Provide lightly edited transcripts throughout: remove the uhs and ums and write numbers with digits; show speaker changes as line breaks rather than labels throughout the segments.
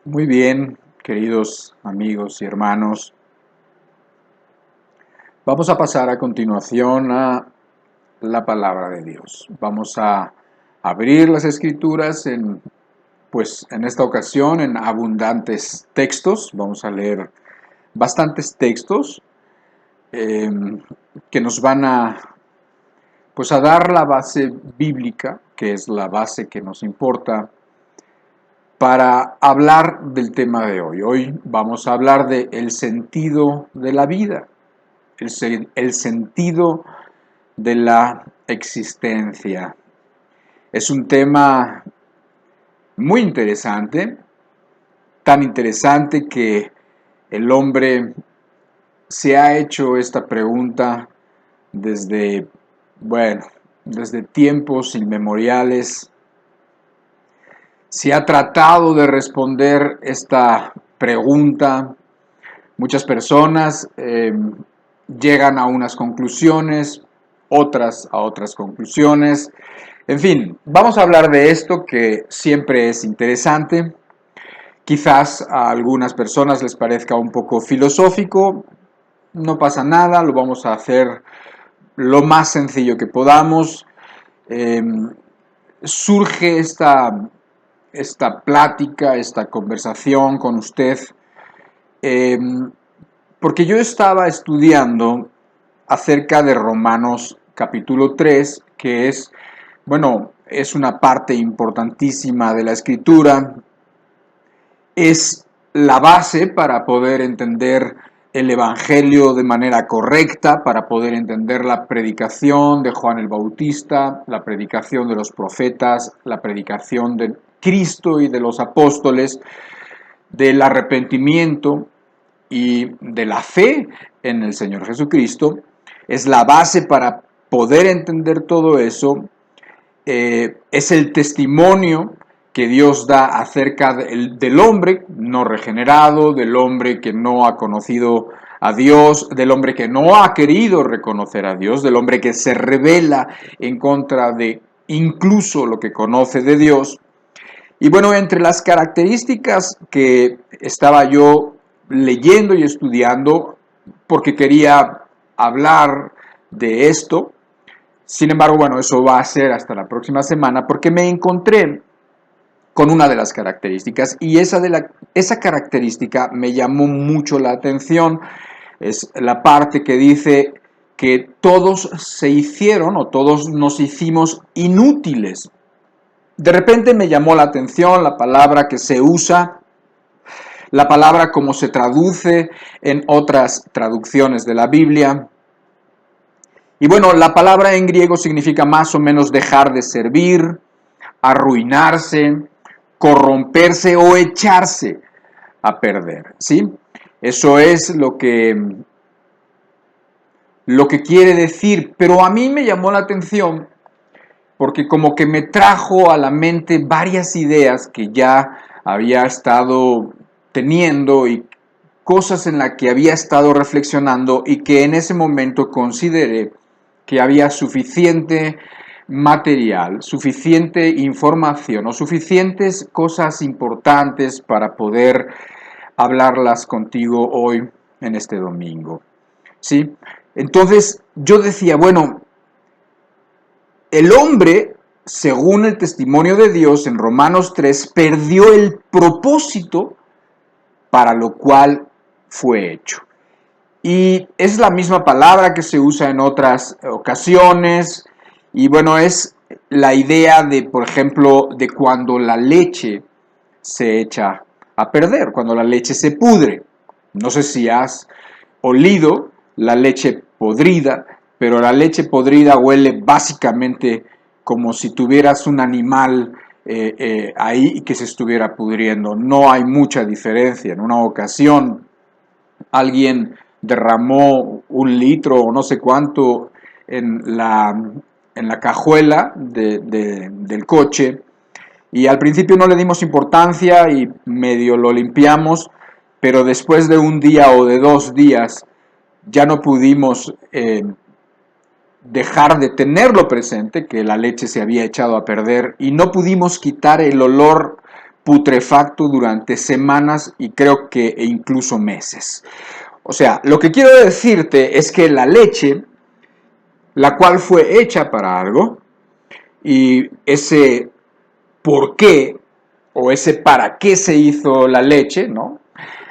Muy bien, queridos amigos y hermanos. Vamos a pasar a continuación a la palabra de Dios. Vamos a abrir las escrituras en esta ocasión en abundantes textos. Vamos a leer bastantes textos eh, que nos van a dar la base bíblica, que es la base que nos importa para hablar del tema de hoy. Hoy vamos a hablar de el sentido de la vida, el sentido de la existencia. Es un tema muy interesante, tan interesante que el hombre se ha hecho esta pregunta desde, desde tiempos inmemoriales. Se ha tratado de responder esta pregunta. Muchas personas llegan a unas conclusiones, otras a otras conclusiones. En fin, vamos a hablar de esto que siempre es interesante. Quizás a algunas personas les parezca un poco filosófico. No pasa nada, lo vamos a hacer lo más sencillo que podamos. Surge esta plática, esta conversación con usted, porque yo estaba estudiando acerca de Romanos capítulo 3, que es una parte importantísima de la escritura, es la base para poder entender el Evangelio de manera correcta, para poder entender la predicación de Juan el Bautista, la predicación de los profetas, la predicación de Cristo y de los apóstoles, del arrepentimiento y de la fe en el Señor Jesucristo. Es la base para poder entender todo eso. Es el testimonio que Dios da acerca del hombre no regenerado, del hombre que no ha conocido a Dios, del hombre que no ha querido reconocer a Dios, del hombre que se rebela en contra de incluso lo que conoce de Dios. Y bueno, entre las características que estaba yo leyendo y estudiando, porque quería hablar de esto, sin embargo, bueno, eso va a ser hasta la próxima semana, porque me encontré con una de las características y esa característica me llamó mucho la atención. Es la parte que dice que todos se hicieron o todos nos hicimos inútiles. De repente me llamó la atención la palabra que se usa, la palabra como se traduce en otras traducciones de la Biblia. Y bueno, la palabra en griego significa más o menos dejar de servir, arruinarse, corromperse o echarse a perder, ¿sí? Eso es lo que quiere decir, pero a mí me llamó la atención porque como que me trajo a la mente varias ideas que ya había estado teniendo y cosas en las que había estado reflexionando y que en ese momento consideré que había suficiente material, suficiente información o suficientes cosas importantes para poder hablarlas contigo hoy en este domingo. ¿Sí? Entonces yo decía, bueno, el hombre, según el testimonio de Dios en Romanos 3, perdió el propósito para lo cual fue hecho. Y es la misma palabra que se usa en otras ocasiones. Y bueno, es la idea de, por ejemplo, de cuando la leche se echa a perder, cuando la leche se pudre. No sé si has olido la leche podrida, pero la leche podrida huele básicamente como si tuvieras un animal ahí que se estuviera pudriendo. No hay mucha diferencia. En una ocasión alguien derramó 1 litro o no sé cuánto en la cajuela del coche, y al principio no le dimos importancia y medio lo limpiamos, pero después de un día o de 2 días ya no pudimos dejar de tenerlo presente, que la leche se había echado a perder, y no pudimos quitar el olor putrefacto durante semanas y creo que incluso meses. O sea, lo que quiero decirte es que la leche, la cual fue hecha para algo, y ese por qué o ese para qué se hizo la leche, ¿no?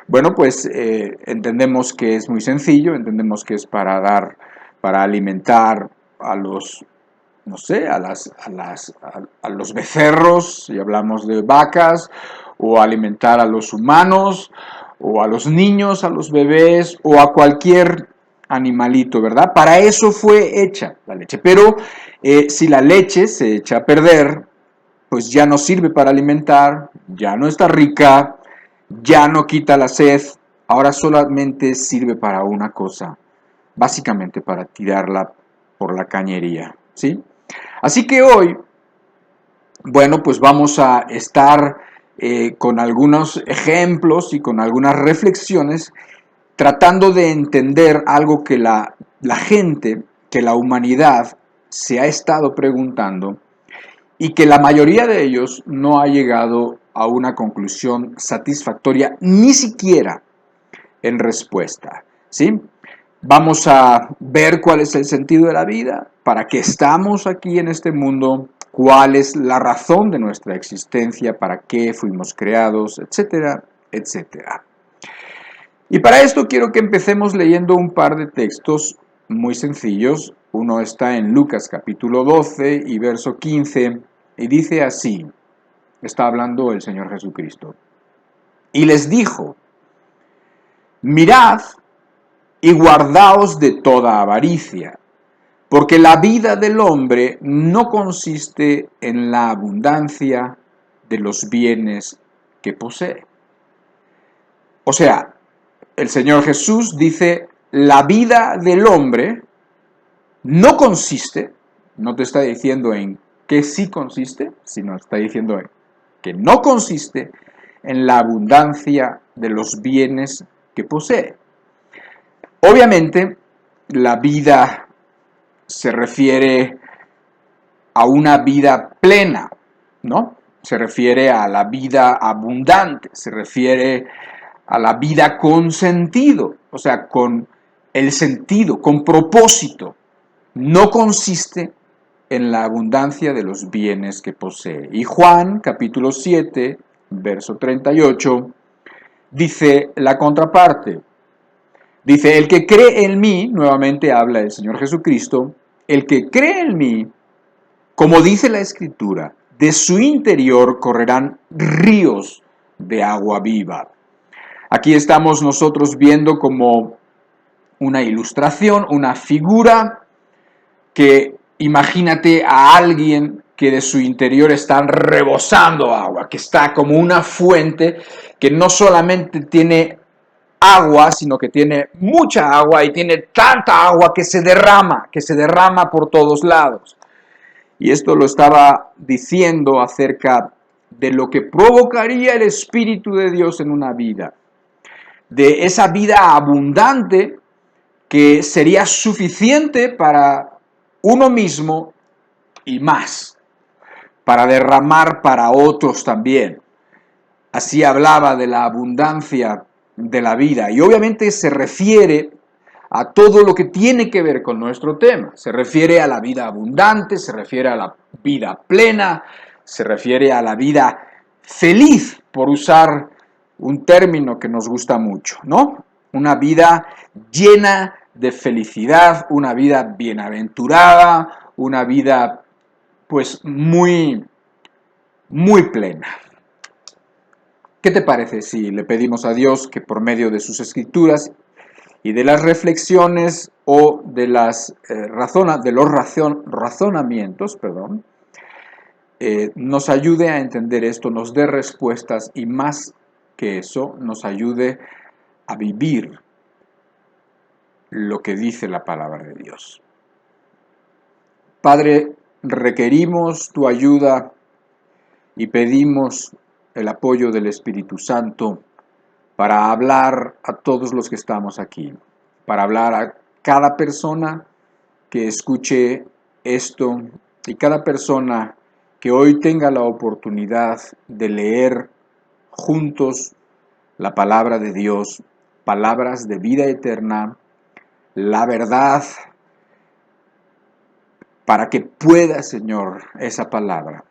Bueno, pues entendemos que es muy sencillo, entendemos que es para alimentar a los, no sé, a los becerros, si hablamos de vacas, o alimentar a los humanos, o a los niños, a los bebés, o a cualquier animalito, ¿verdad? Para eso fue hecha la leche. Pero si la leche se echa a perder, pues ya no sirve para alimentar, ya no está rica, ya no quita la sed, ahora solamente sirve para una cosa, básicamente para tirarla por la cañería, ¿sí? Así que hoy, bueno, pues vamos a estar con algunos ejemplos y con algunas reflexiones tratando de entender algo que la gente, que la humanidad se ha estado preguntando y que la mayoría de ellos no ha llegado a una conclusión satisfactoria, ni siquiera en respuesta, ¿sí? Vamos a ver cuál es el sentido de la vida, para qué estamos aquí en este mundo, cuál es la razón de nuestra existencia, para qué fuimos creados, etcétera, etcétera. Y para esto quiero que empecemos leyendo un par de textos muy sencillos. Uno está en Lucas capítulo 12 y verso 15 y dice así, está hablando el Señor Jesucristo. Y les dijo, mirad y guardaos de toda avaricia, porque la vida del hombre no consiste en la abundancia de los bienes que posee. O sea, el Señor Jesús dice, la vida del hombre no consiste, no te está diciendo en qué sí consiste, sino está diciendo en que no consiste en la abundancia de los bienes que posee. Obviamente, la vida se refiere a una vida plena, ¿no? Se refiere a la vida abundante, se refiere a la vida con sentido, o sea, con el sentido, con propósito. No consiste en la abundancia de los bienes que posee. Y Juan, capítulo 7, verso 38, dice la contraparte. Dice, el que cree en mí, nuevamente habla el Señor Jesucristo, el que cree en mí, como dice la Escritura, de su interior correrán ríos de agua viva. Aquí estamos nosotros viendo como una ilustración, una figura que imagínate a alguien que de su interior está rebosando agua, que está como una fuente que no solamente tiene agua, sino que tiene mucha agua y tiene tanta agua que se derrama por todos lados. Y esto lo estaba diciendo acerca de lo que provocaría el Espíritu de Dios en una vida, de esa vida abundante que sería suficiente para uno mismo y más, para derramar para otros también. Así hablaba de la abundancia de la vida y obviamente se refiere a todo lo que tiene que ver con nuestro tema. Se refiere a la vida abundante, se refiere a la vida plena, se refiere a la vida feliz, por usar un término que nos gusta mucho, ¿no? Una vida llena de felicidad, una vida bienaventurada, una vida pues muy, muy plena. ¿Qué te parece si le pedimos a Dios que por medio de sus escrituras y de las reflexiones o de los razonamientos, nos ayude a entender esto, nos dé respuestas y más que eso, nos ayude a vivir lo que dice la palabra de Dios? Padre, requerimos tu ayuda y pedimos el apoyo del Espíritu Santo para hablar a todos los que estamos aquí, para hablar a cada persona que escuche esto y cada persona que hoy tenga la oportunidad de leer juntos la palabra de Dios, palabras de vida eterna, la verdad, para que pueda, Señor, esa palabra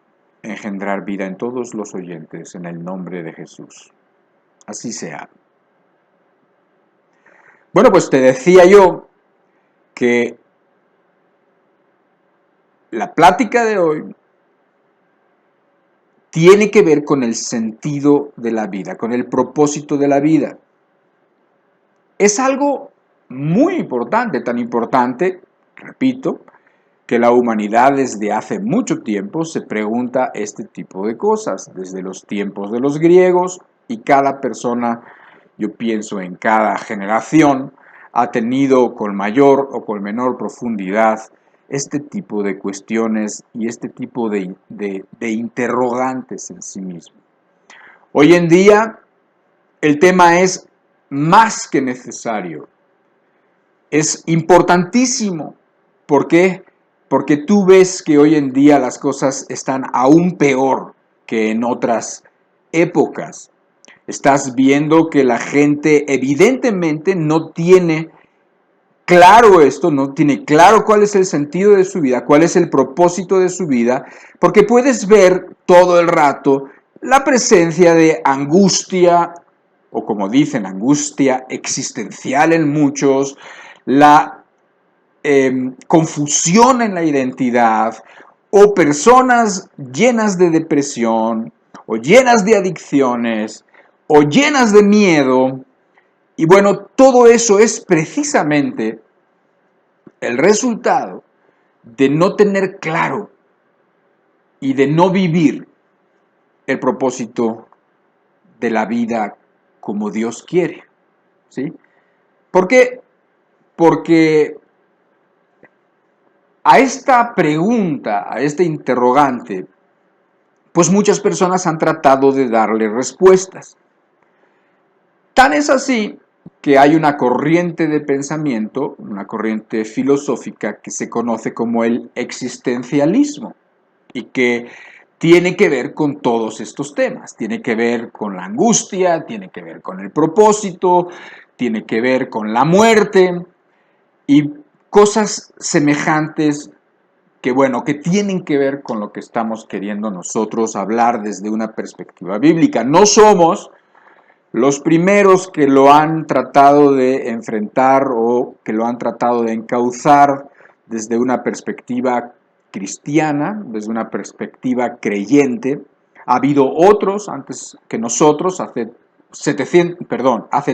engendrar vida en todos los oyentes, en el nombre de Jesús. Así sea. Bueno, pues te decía yo que la plática de hoy tiene que ver con el sentido de la vida, con el propósito de la vida. Es algo muy importante, tan importante, repito, que la humanidad desde hace mucho tiempo se pregunta este tipo de cosas, desde los tiempos de los griegos, y cada persona, yo pienso en cada generación, ha tenido con mayor o con menor profundidad este tipo de cuestiones y este tipo de interrogantes en sí mismo. Hoy en día el tema es más que necesario, es importantísimo. ¿Por qué? Porque tú ves que hoy en día las cosas están aún peor que en otras épocas. Estás viendo que la gente evidentemente no tiene claro esto, no tiene claro cuál es el sentido de su vida, cuál es el propósito de su vida, porque puedes ver todo el rato la presencia de angustia, o como dicen, angustia existencial en muchos, la confusión en la identidad, o personas llenas de depresión, o llenas de adicciones, o llenas de miedo. Y bueno, todo eso es precisamente el resultado de no tener claro y de no vivir el propósito de la vida como Dios quiere, ¿sí? ¿Por qué? Porque a esta pregunta, a este interrogante, pues muchas personas han tratado de darle respuestas. Tan es así que hay una corriente de pensamiento, una corriente filosófica que se conoce como el existencialismo y que tiene que ver con todos estos temas. Tiene que ver con la angustia, tiene que ver con el propósito, tiene que ver con la muerte y cosas semejantes que, bueno, que tienen que ver con lo que estamos queriendo nosotros hablar desde una perspectiva bíblica. No somos los primeros que lo han tratado de enfrentar o que lo han tratado de encauzar desde una perspectiva cristiana, desde una perspectiva creyente. Ha habido otros antes que nosotros, hace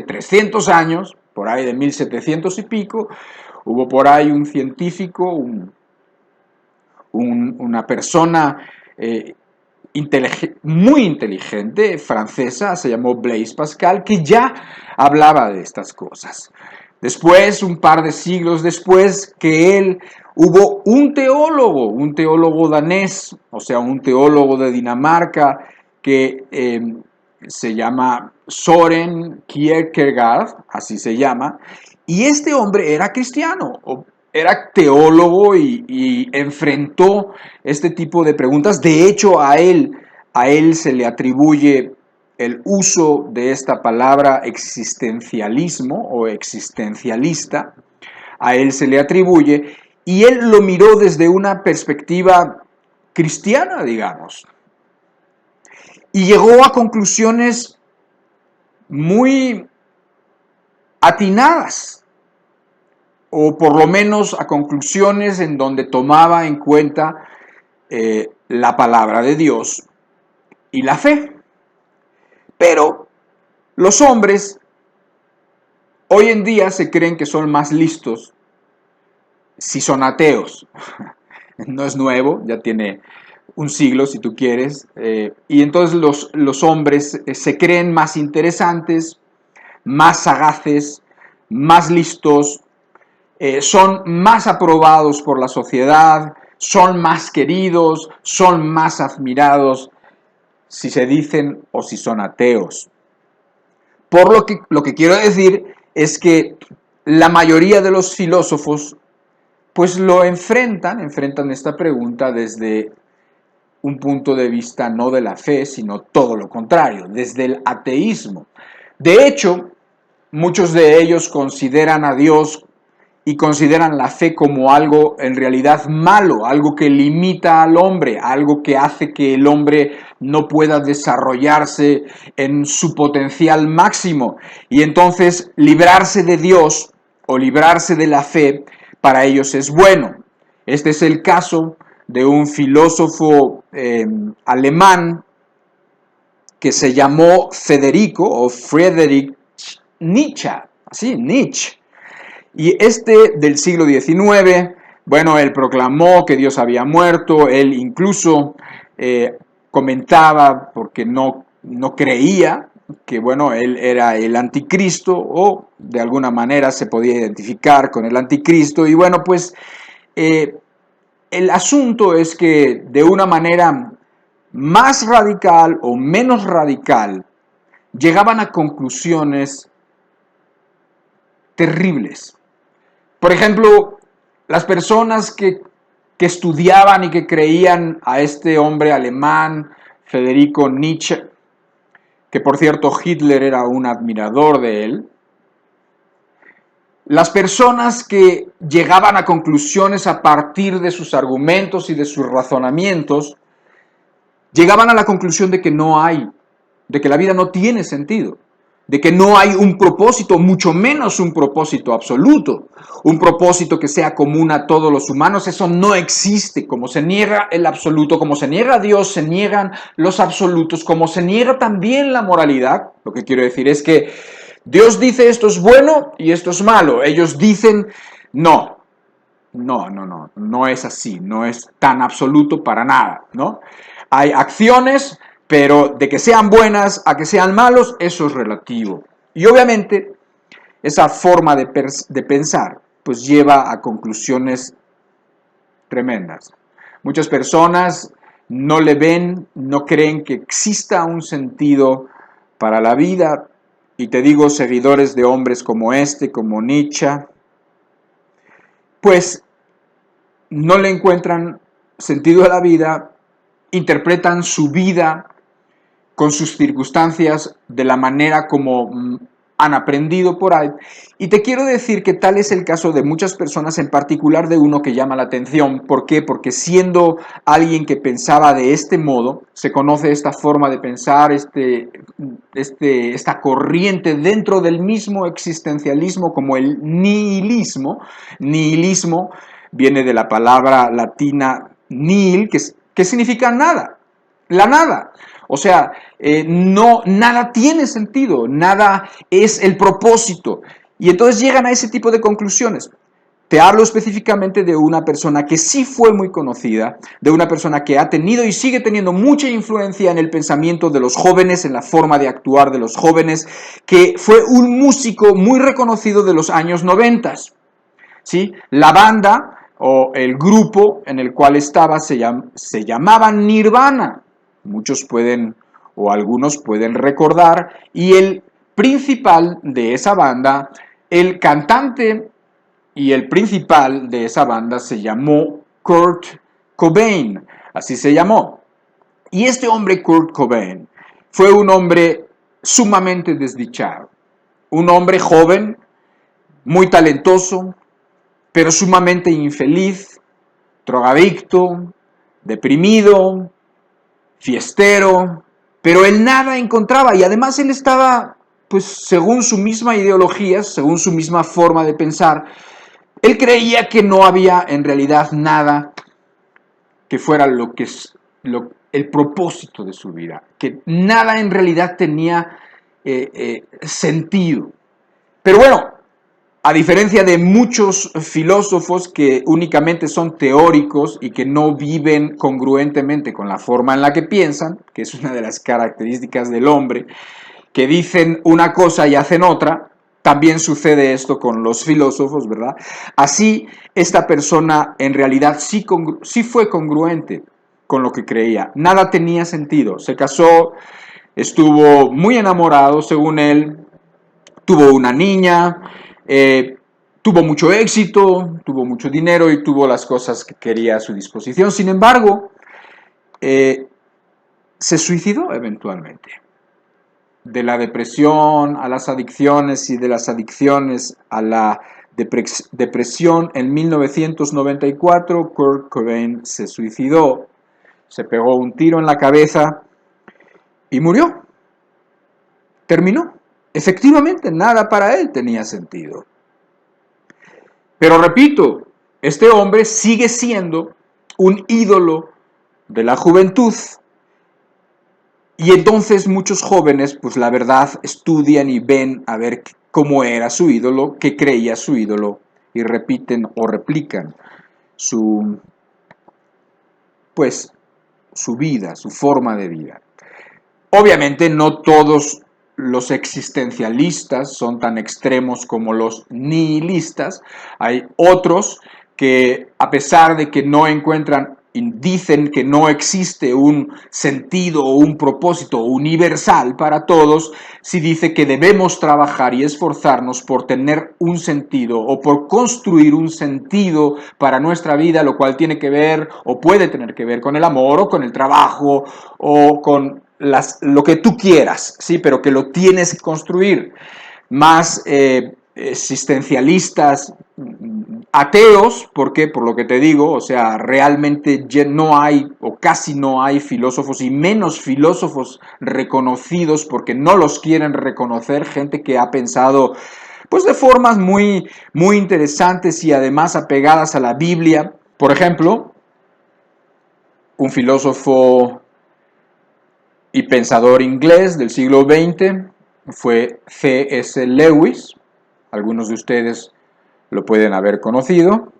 300 años, por ahí de 1700 y pico, hubo por ahí un científico, una persona muy inteligente, francesa, se llamó Blaise Pascal, que ya hablaba de estas cosas. Después, un par de siglos después, que él, hubo un teólogo danés, o sea, un teólogo de Dinamarca, que se llama Søren Kierkegaard, así se llama, y este hombre era cristiano, era teólogo y enfrentó este tipo de preguntas. De hecho, a él se le atribuye el uso de esta palabra existencialismo o existencialista. A él se le atribuye y él lo miró desde una perspectiva cristiana, digamos. Y llegó a conclusiones muy atinadas, o por lo menos a conclusiones en donde tomaba en cuenta la palabra de Dios y la fe. Pero los hombres hoy en día se creen que son más listos si son ateos. No es nuevo, ya tiene un siglo si tú quieres. Y entonces los hombres se creen más interesantes, más sagaces, más listos, son más aprobados por la sociedad, son más queridos, son más admirados si se dicen o si son ateos. Por lo que quiero decir es que la mayoría de los filósofos pues lo enfrentan esta pregunta desde un punto de vista no de la fe, sino todo lo contrario, desde el ateísmo. De hecho, muchos de ellos consideran a Dios y consideran la fe como algo en realidad malo, algo que limita al hombre, algo que hace que el hombre no pueda desarrollarse en su potencial máximo. Y entonces librarse de Dios o librarse de la fe para ellos es bueno. Este es el caso de un filósofo alemán que se llamó Federico o Friedrich Nietzsche, así, Nietzsche. Y este del siglo XIX, bueno, él proclamó que Dios había muerto, él incluso comentaba, porque no creía, que bueno, él era el anticristo, o de alguna manera se podía identificar con el anticristo, y bueno, pues el asunto es que de una manera más radical o menos radical, llegaban a conclusiones terribles. Por ejemplo, las personas que estudiaban y que creían a este hombre alemán, Federico Nietzsche, que por cierto Hitler era un admirador de él, las personas que llegaban a conclusiones a partir de sus argumentos y de sus razonamientos, llegaban a la conclusión de que no hay, de que la vida no tiene sentido, de que no hay un propósito, mucho menos un propósito absoluto, un propósito que sea común a todos los humanos. Eso no existe. Como se niega el absoluto, como se niega a Dios, se niegan los absolutos, como se niega también la moralidad. Lo que quiero decir es que Dios dice esto es bueno y esto es malo. Ellos dicen no. No es así, no es tan absoluto para nada, ¿no? Hay acciones, pero de que sean buenas a que sean malos, eso es relativo. Y obviamente, esa forma de pensar, pues lleva a conclusiones tremendas. Muchas personas no le ven, no creen que exista un sentido para la vida, y te digo, seguidores de hombres como este, como Nietzsche, pues no le encuentran sentido a la vida, interpretan su vida con sus circunstancias de la manera como han aprendido por ahí. Y te quiero decir que tal es el caso de muchas personas, en particular de uno que llama la atención. ¿Por qué? Porque siendo alguien que pensaba de este modo, se conoce esta forma de pensar, esta corriente dentro del mismo existencialismo como el nihilismo. Nihilismo viene de la palabra latina nihil, que significa nada, la nada. O sea, nada tiene sentido, nada es el propósito. Y entonces llegan a ese tipo de conclusiones. Te hablo específicamente de una persona que sí fue muy conocida, de una persona que ha tenido y sigue teniendo mucha influencia en el pensamiento de los jóvenes, en la forma de actuar de los jóvenes, que fue un músico muy reconocido de los años 90. ¿Sí? La banda o el grupo en el cual estaba se llamaba Nirvana. Muchos pueden, o algunos pueden recordar, y el principal de esa banda, el cantante y el principal de esa banda se llamó Kurt Cobain, así se llamó. Y este hombre, Kurt Cobain, fue un hombre sumamente desdichado, un hombre joven, muy talentoso, pero sumamente infeliz, drogadicto, deprimido, fiestero, pero él nada encontraba, y además él estaba, pues según su misma ideología, según su misma forma de pensar, él creía que no había en realidad nada que fuera lo que es el propósito de su vida, que nada en realidad tenía sentido. Pero bueno, a diferencia de muchos filósofos que únicamente son teóricos y que no viven congruentemente con la forma en la que piensan, que es una de las características del hombre, que dicen una cosa y hacen otra, también sucede esto con los filósofos, ¿verdad? Así, esta persona en realidad sí fue congruente con lo que creía. Nada tenía sentido. Se casó, estuvo muy enamorado, según él, tuvo una niña, tuvo mucho éxito, tuvo mucho dinero y tuvo las cosas que quería a su disposición. Sin embargo, se suicidó eventualmente. De la depresión a las adicciones y de las adicciones a la depresión, en 1994 Kurt Cobain se suicidó, se pegó un tiro en la cabeza y murió. Terminó. Efectivamente, nada para él tenía sentido. Pero repito, este hombre sigue siendo un ídolo de la juventud. Y entonces muchos jóvenes, pues la verdad, estudian y ven a ver cómo era su ídolo, qué creía su ídolo, y repiten o replican pues, su vida, su forma de vida. Obviamente no todos los existencialistas son tan extremos como los nihilistas. Hay otros que, a pesar de que no encuentran y dicen que no existe un sentido o un propósito universal para todos, sí dice que debemos trabajar y esforzarnos por tener un sentido o por construir un sentido para nuestra vida, lo cual tiene que ver o puede tener que ver con el amor o con el trabajo o con lo que tú quieras, ¿sí? Pero que lo tienes que construir. Más existencialistas, ateos, ¿por qué? Por lo que te digo, o sea, realmente no hay o casi no hay filósofos y menos filósofos reconocidos porque no los quieren reconocer, gente que ha pensado pues de formas muy, muy interesantes y además apegadas a la Biblia. Por ejemplo, un filósofo y pensador inglés del siglo XX fue C.S. Lewis. Algunos de ustedes lo pueden haber conocido,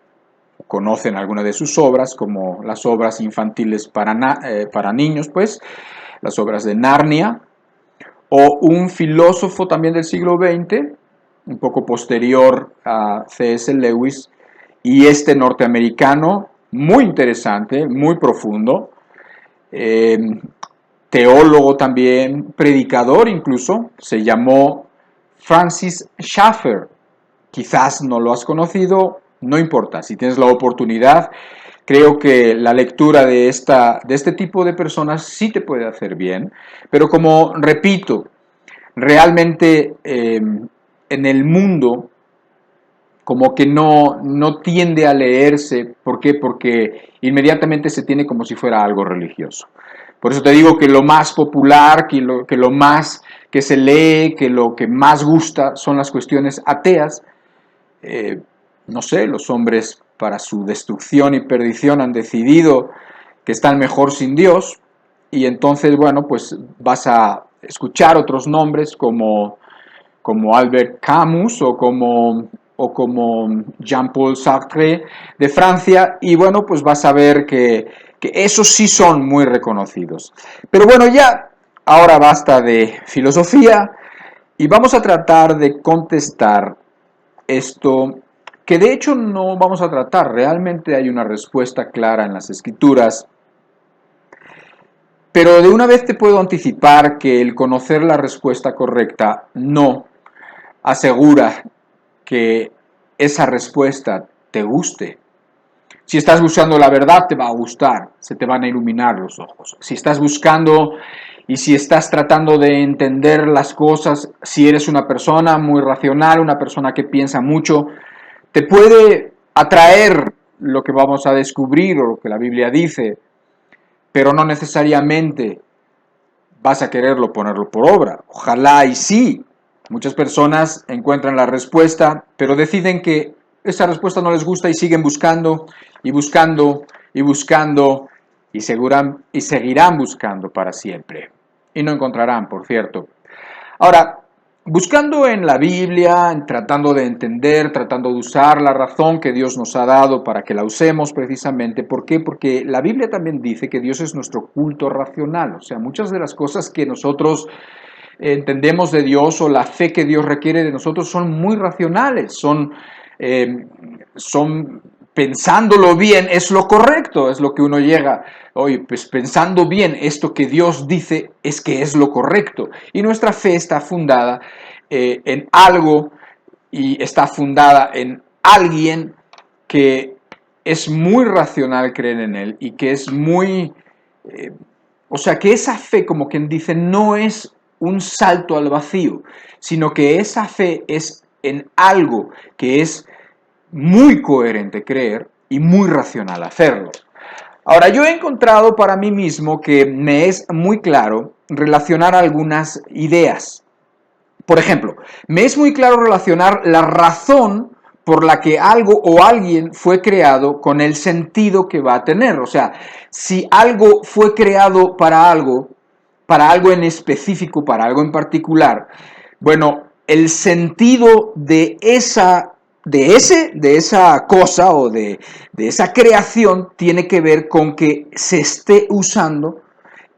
conocen algunas de sus obras, como las obras infantiles para niños, pues, las obras de Narnia, o un filósofo también del siglo XX, un poco posterior a C.S. Lewis, y este norteamericano, muy interesante, muy profundo, teólogo también, predicador incluso, se llamó Francis Schaeffer. Quizás no lo has conocido, no importa, si tienes la oportunidad, creo que la lectura de este tipo de personas sí te puede hacer bien, pero como repito, realmente en el mundo como que no tiende a leerse. ¿Por qué? Porque inmediatamente se tiene como si fuera algo religioso. Por eso te digo que lo más popular, que lo más que se lee, que lo que más gusta son las cuestiones ateas. No sé, los hombres para su destrucción y perdición han decidido que están mejor sin Dios, y entonces, bueno, pues vas a escuchar otros nombres como Albert Camus o como Jean-Paul Sartre de Francia, y bueno, pues vas a ver que esos sí son muy reconocidos. Pero bueno, ya ahora basta de filosofía y vamos a tratar de contestar esto que de hecho no vamos a tratar. Realmente hay una respuesta clara en las Escrituras, pero de una vez te puedo anticipar que el conocer la respuesta correcta no asegura que esa respuesta te guste. Si estás buscando la verdad, te va a gustar, se te van a iluminar los ojos. Si estás buscando y si estás tratando de entender las cosas, si eres una persona muy racional, una persona que piensa mucho, te puede atraer lo que vamos a descubrir o lo que la Biblia dice, pero no necesariamente vas a quererlo ponerlo por obra. Ojalá y sí. Muchas personas encuentran la respuesta, pero deciden que esa respuesta no les gusta y siguen buscando y buscando y buscando y seguirán buscando para siempre. Y no encontrarán, por cierto. Ahora, buscando en la Biblia, tratando de entender, tratando de usar la razón que Dios nos ha dado para que la usemos precisamente. ¿Por qué? Porque la Biblia también dice que Dios es nuestro culto racional. O sea, muchas de las cosas que nosotros entendemos de Dios o la fe que Dios requiere de nosotros son muy racionales, son pensándolo bien, es lo correcto, es lo que uno llega, oye, pues pensando bien esto que Dios dice es que es lo correcto. Y nuestra fe está fundada en algo y está fundada en alguien que es muy racional creer en él y que es muy O sea, que esa fe, como quien dice, no es un salto al vacío, sino que esa fe es en algo que es muy coherente creer y muy racional hacerlo. Ahora, yo he encontrado para mí mismo que me es muy claro relacionar algunas ideas. Por ejemplo, me es muy claro relacionar la razón por la que algo o alguien fue creado con el sentido que va a tener. O sea, si algo fue creado para algo en específico, para algo en particular, bueno, el sentido de esa cosa o de esa creación tiene que ver con que se esté usando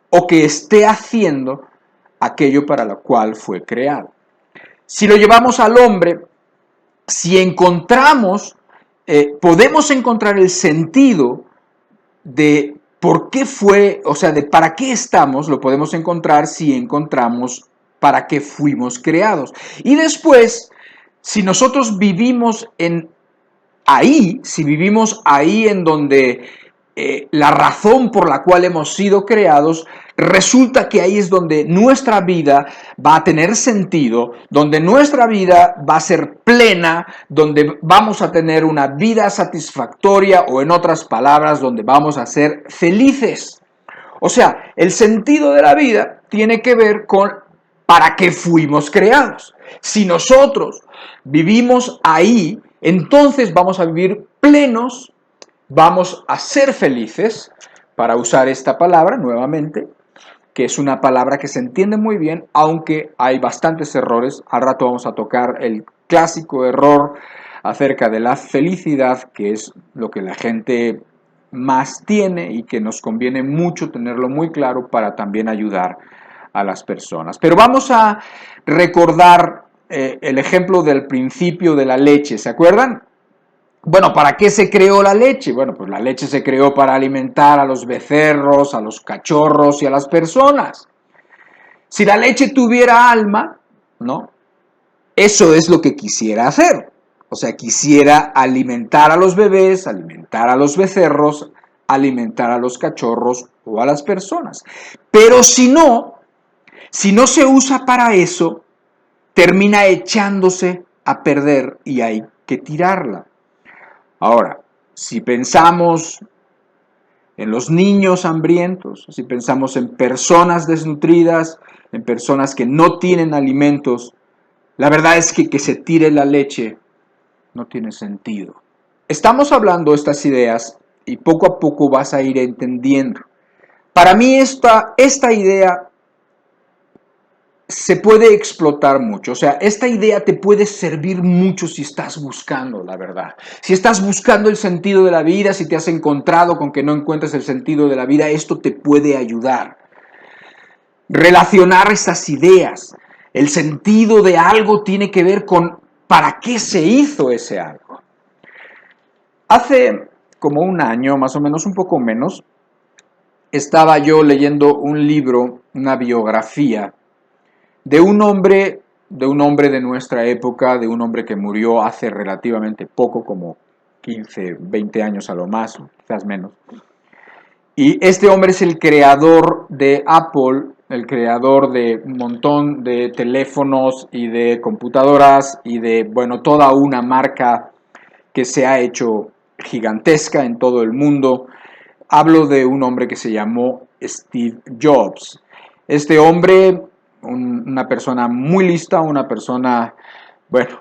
o que esté haciendo aquello para lo cual fue creado. Si lo llevamos al hombre, si encontramos, podemos encontrar el sentido de por qué fue, o sea, de para qué estamos, lo podemos encontrar si encontramos para qué fuimos creados. Y después, si nosotros vivimos si vivimos ahí en donde la razón por la cual hemos sido creados, resulta que ahí es donde nuestra vida va a tener sentido, donde nuestra vida va a ser plena, donde vamos a tener una vida satisfactoria o en otras palabras, donde vamos a ser felices. O sea, el sentido de la vida tiene que ver con para qué fuimos creados. Si nosotros vivimos ahí, entonces vamos a vivir plenos, vamos a ser felices, para usar esta palabra nuevamente, que es una palabra que se entiende muy bien, aunque hay bastantes errores. Al rato vamos a tocar el clásico error acerca de la felicidad, que es lo que la gente más tiene y que nos conviene mucho tenerlo muy claro para también ayudar a las personas. Pero vamos a recordar el ejemplo del principio de la leche, ¿se acuerdan? Bueno, ¿para qué se creó la leche? Bueno, pues la leche se creó para alimentar a los becerros, a los cachorros y a las personas. Si la leche tuviera alma, ¿no? Eso es lo que quisiera hacer. O sea, quisiera alimentar a los bebés, alimentar a los becerros, alimentar a los cachorros o a las personas. Pero si no se usa para eso, termina echándose a perder y hay que tirarla. Ahora, si pensamos en los niños hambrientos, si pensamos en personas desnutridas, en personas que no tienen alimentos, la verdad es que se tire la leche no tiene sentido. Estamos hablando de estas ideas y poco a poco vas a ir entendiendo. Para mí esta idea se puede explotar mucho. O sea, esta idea te puede servir mucho si estás buscando la verdad. Si estás buscando el sentido de la vida, si te has encontrado con que no encuentras el sentido de la vida, esto te puede ayudar. Relacionar estas ideas. El sentido de algo tiene que ver con para qué se hizo ese algo. Hace como un año, más o menos, un poco menos, estaba yo leyendo un libro, una biografía de un hombre de nuestra época, de un hombre que murió hace relativamente poco, como 15, 20 años a lo más, quizás menos. Y este hombre es el creador de Apple, el creador de un montón de teléfonos y de computadoras y de, bueno, toda una marca que se ha hecho gigantesca en todo el mundo. Hablo de un hombre que se llamó Steve Jobs. Este hombre, una persona muy lista, una persona, bueno,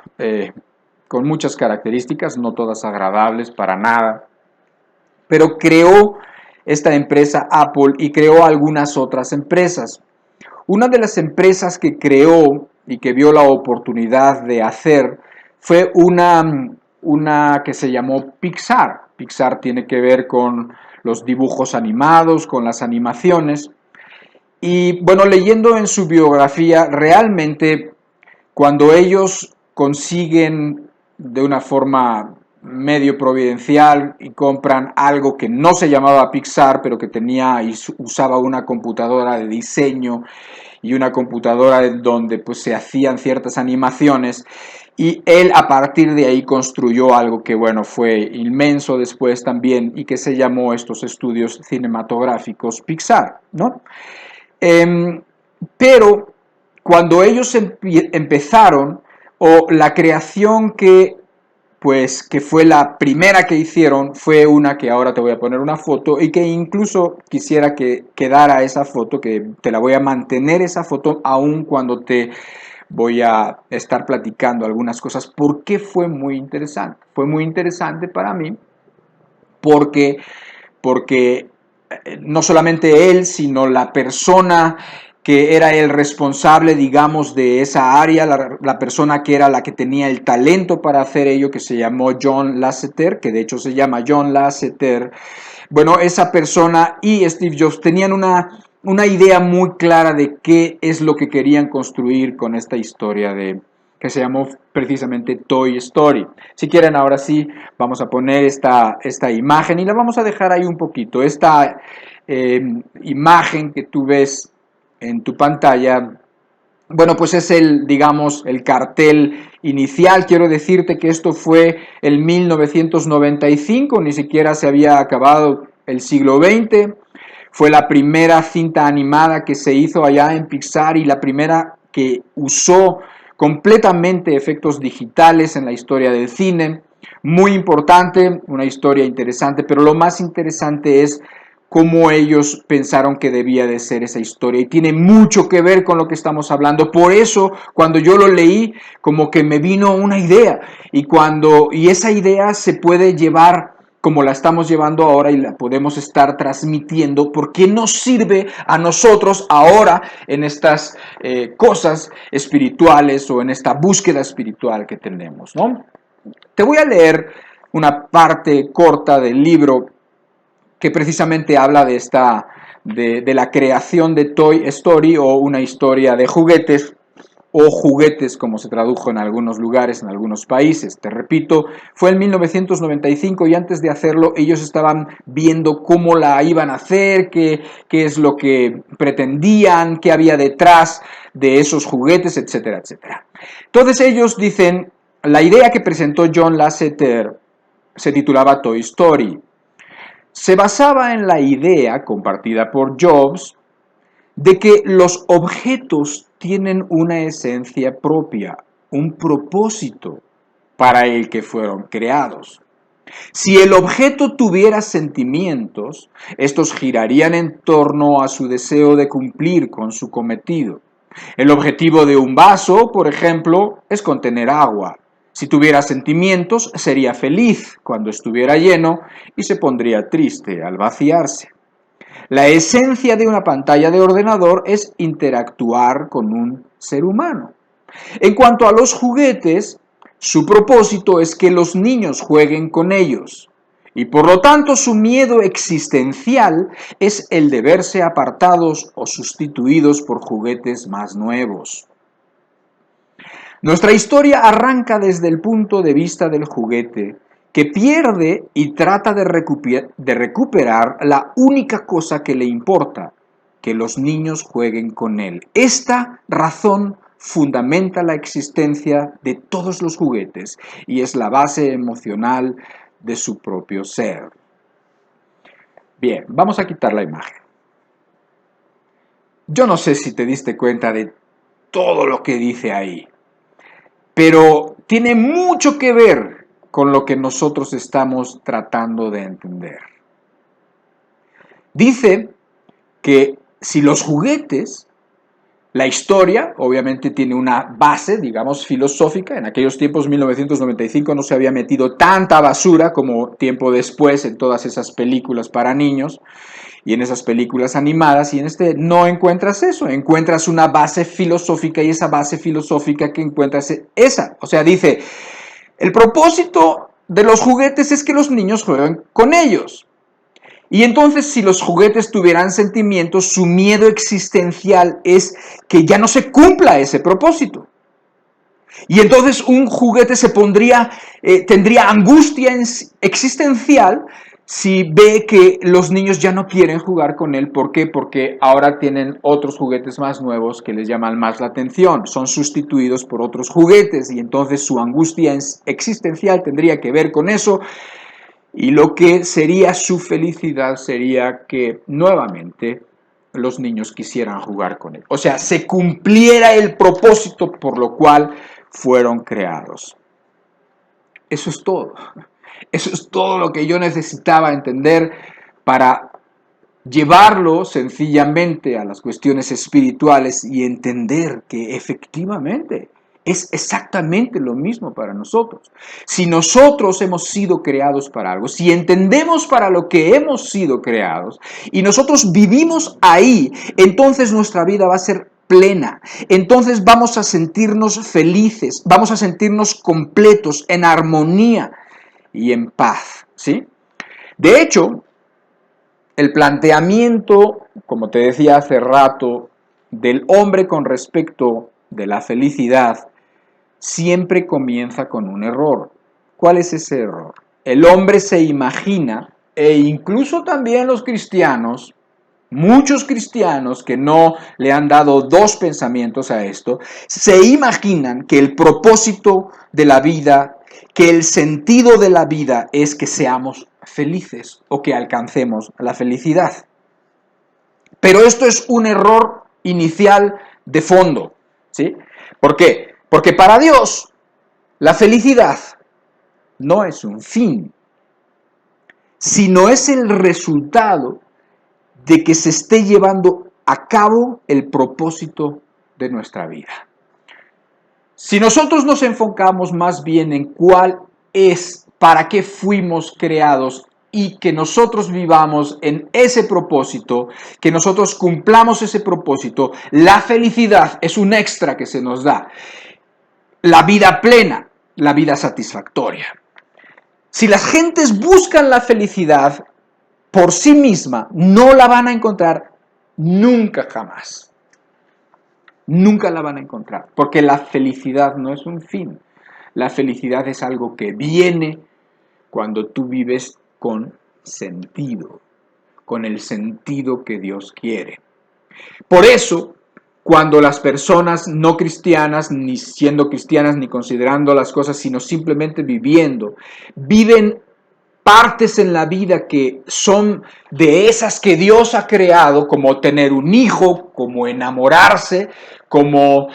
con muchas características, no todas agradables para nada, pero creó esta empresa Apple y creó algunas otras empresas. Una de las empresas que creó y que vio la oportunidad de hacer fue una que se llamó Pixar. Pixar tiene que ver con los dibujos animados, con las animaciones. Y bueno, leyendo en su biografía, realmente cuando ellos consiguen de una forma medio providencial y compran algo que no se llamaba Pixar, pero que tenía y usaba una computadora de diseño y una computadora donde pues se hacían ciertas animaciones, Y él a partir de ahí construyó algo que, bueno, fue inmenso después también y que se llamó estos estudios cinematográficos Pixar, ¿no? Pero cuando ellos empezaron, o la creación que fue la primera que hicieron, fue una que ahora te voy a poner una foto y que incluso quisiera que quedara esa foto, que te la voy a mantener esa foto aun cuando te voy a estar platicando algunas cosas. ¿Por qué fue muy interesante? Fue muy interesante para mí porque no solamente él, sino la persona que era el responsable, digamos, de esa área, la persona que era la que tenía el talento para hacer ello, que se llamó John Lasseter, que de hecho se llama John Lasseter. Bueno, esa persona y Steve Jobs tenían una idea muy clara de qué es lo que querían construir con esta historia que se llamó precisamente Toy Story. Si quieren, ahora sí, vamos a poner esta imagen y la vamos a dejar ahí un poquito. Esta imagen que tú ves en tu pantalla, bueno, pues es digamos, el cartel inicial. Quiero decirte que esto fue el 1995, ni siquiera se había acabado el siglo XX. Fue la primera cinta animada que se hizo allá en Pixar y la primera que usó completamente efectos digitales en la historia del cine. Muy importante, una historia interesante, pero lo más interesante es cómo ellos pensaron que debía de ser esa historia. Y tiene mucho que ver con lo que estamos hablando. Por eso, cuando yo lo leí, como que me vino una idea. Y esa idea se puede llevar como la estamos llevando ahora y la podemos estar transmitiendo, porque nos sirve a nosotros ahora en estas cosas espirituales o en esta búsqueda espiritual que tenemos, ¿no? Te voy a leer una parte corta del libro que precisamente habla de la creación de Toy Story, o una historia de juguetes, o juguetes como se tradujo en algunos lugares, en algunos países. Te repito, fue en 1995 y antes de hacerlo ellos estaban viendo cómo la iban a hacer, qué es lo que pretendían, qué había detrás de esos juguetes, etcétera, etcétera. Entonces ellos dicen, la idea que presentó John Lasseter se titulaba Toy Story. Se basaba en la idea compartida por Jobs de que los objetos tienen una esencia propia, un propósito para el que fueron creados. Si el objeto tuviera sentimientos, estos girarían en torno a su deseo de cumplir con su cometido. El objetivo de un vaso, por ejemplo, es contener agua. Si tuviera sentimientos, sería feliz cuando estuviera lleno y se pondría triste al vaciarse. La esencia de una pantalla de ordenador es interactuar con un ser humano. En cuanto a los juguetes, su propósito es que los niños jueguen con ellos. Y por lo tanto su miedo existencial es el de verse apartados o sustituidos por juguetes más nuevos. Nuestra historia arranca desde el punto de vista del juguete, que pierde y trata de recuperar la única cosa que le importa, que los niños jueguen con él. Esta razón fundamenta la existencia de todos los juguetes y es la base emocional de su propio ser. Bien, vamos a quitar la imagen. Yo no sé si te diste cuenta de todo lo que dice ahí, pero tiene mucho que ver con lo que nosotros estamos tratando de entender. Dice que si los juguetes, la historia obviamente tiene una base, digamos, filosófica. En aquellos tiempos, 1995, no se había metido tanta basura como tiempo después en todas esas películas para niños y en esas películas animadas, y en este no encuentras eso, encuentras una base filosófica, y esa base filosófica que encuentras es esa. O sea, dice, el propósito de los juguetes es que los niños jueguen con ellos. Y entonces, si los juguetes tuvieran sentimientos, su miedo existencial es que ya no se cumpla ese propósito. Y entonces un juguete tendría angustia existencial si ve que los niños ya no quieren jugar con él. ¿Por qué? Porque ahora tienen otros juguetes más nuevos que les llaman más la atención, son sustituidos por otros juguetes y entonces su angustia existencial tendría que ver con eso y lo que sería su felicidad sería que nuevamente los niños quisieran jugar con él. O sea, se cumpliera el propósito por lo cual fueron creados. Eso es todo. Eso es todo lo que yo necesitaba entender para llevarlo sencillamente a las cuestiones espirituales y entender que efectivamente es exactamente lo mismo para nosotros. Si nosotros hemos sido creados para algo, si entendemos para lo que hemos sido creados y nosotros vivimos ahí, entonces nuestra vida va a ser plena. Entonces vamos a sentirnos felices, vamos a sentirnos completos, en armonía y en paz, ¿sí? De hecho, el planteamiento, como te decía hace rato, del hombre con respecto de la felicidad siempre comienza con un error. ¿Cuál es ese error? El hombre se imagina, e incluso también los cristianos, muchos cristianos que no le han dado dos pensamientos a esto, se imaginan que el propósito de la vida, que el sentido de la vida es que seamos felices o que alcancemos la felicidad. Pero esto es un error inicial de fondo, ¿sí? ¿Por qué? Porque para Dios la felicidad no es un fin, sino es el resultado de que se esté llevando a cabo el propósito de nuestra vida. Si nosotros nos enfocamos más bien en cuál es, para qué fuimos creados y que nosotros vivamos en ese propósito, que nosotros cumplamos ese propósito, la felicidad es un extra que se nos da. La vida plena, la vida satisfactoria. Si las gentes buscan la felicidad por sí misma, no la van a encontrar nunca jamás. Nunca la van a encontrar, porque la felicidad no es un fin. La felicidad es algo que viene cuando tú vives con sentido, con el sentido que Dios quiere. Por eso, cuando las personas no cristianas, ni siendo cristianas, ni considerando las cosas, sino simplemente viviendo, viven partes en la vida que son de esas que Dios ha creado, como tener un hijo, como enamorarse, como,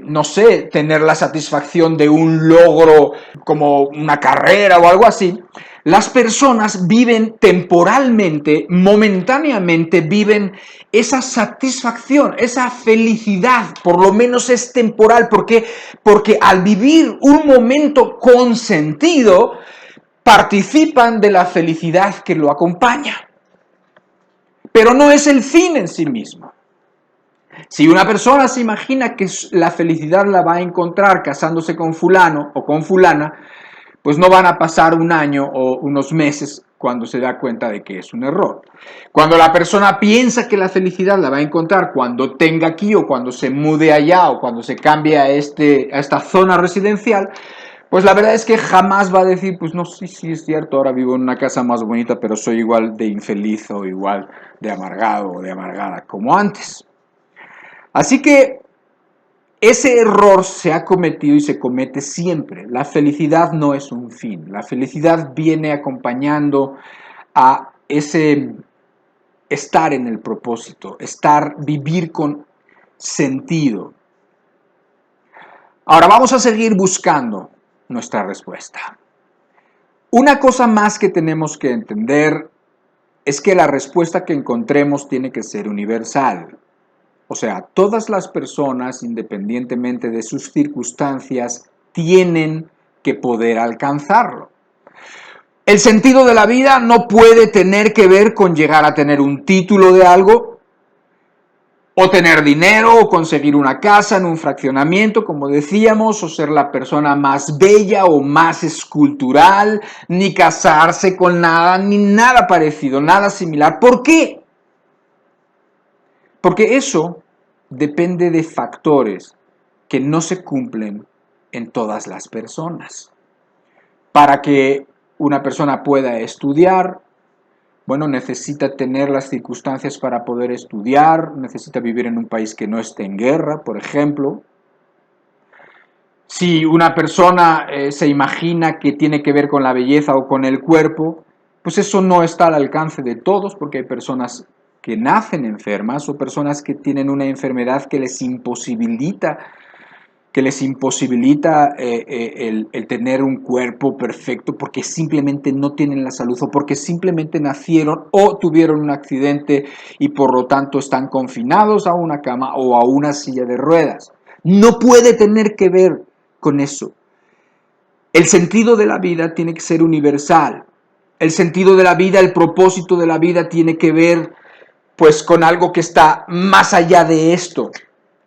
no sé, tener la satisfacción de un logro como una carrera o algo así, las personas viven temporalmente, momentáneamente, viven esa satisfacción, esa felicidad, por lo menos es temporal, porque al vivir un momento con sentido, participan de la felicidad que lo acompaña. Pero no es el fin en sí mismo. Si una persona se imagina que la felicidad la va a encontrar casándose con fulano o con fulana, pues no van a pasar un año o unos meses cuando se da cuenta de que es un error. Cuando la persona piensa que la felicidad la va a encontrar cuando tenga aquí o cuando se mude allá o cuando se cambie a esta zona residencial, pues la verdad es que jamás va a decir, pues no, sí es cierto, ahora vivo en una casa más bonita, pero soy igual de infeliz o igual de amargado o de amargada como antes. Así que ese error se ha cometido y se comete siempre. La felicidad no es un fin. La felicidad viene acompañando a ese estar en el propósito, vivir con sentido. Ahora vamos a seguir buscando nuestra respuesta. Una cosa más que tenemos que entender es que la respuesta que encontremos tiene que ser universal. O sea, todas las personas, independientemente de sus circunstancias, tienen que poder alcanzarlo. El sentido de la vida no puede tener que ver con llegar a tener un título de algo, o tener dinero, o conseguir una casa en un fraccionamiento, como decíamos, o ser la persona más bella o más escultural, ni casarse con nada, ni nada parecido, nada similar. ¿Por qué? Porque eso depende de factores que no se cumplen en todas las personas. Para que una persona pueda estudiar, bueno, necesita tener las circunstancias para poder estudiar, necesita vivir en un país que no esté en guerra, por ejemplo. Si una persona se imagina que tiene que ver con la belleza o con el cuerpo, pues eso no está al alcance de todos, porque hay personas que nacen enfermas o personas que tienen una enfermedad que les imposibilita el tener un cuerpo perfecto porque simplemente no tienen la salud o porque simplemente nacieron o tuvieron un accidente y por lo tanto están confinados a una cama o a una silla de ruedas. No puede tener que ver con eso. El sentido de la vida tiene que ser universal. El sentido de la vida, el propósito de la vida tiene que ver pues con algo que está más allá de esto.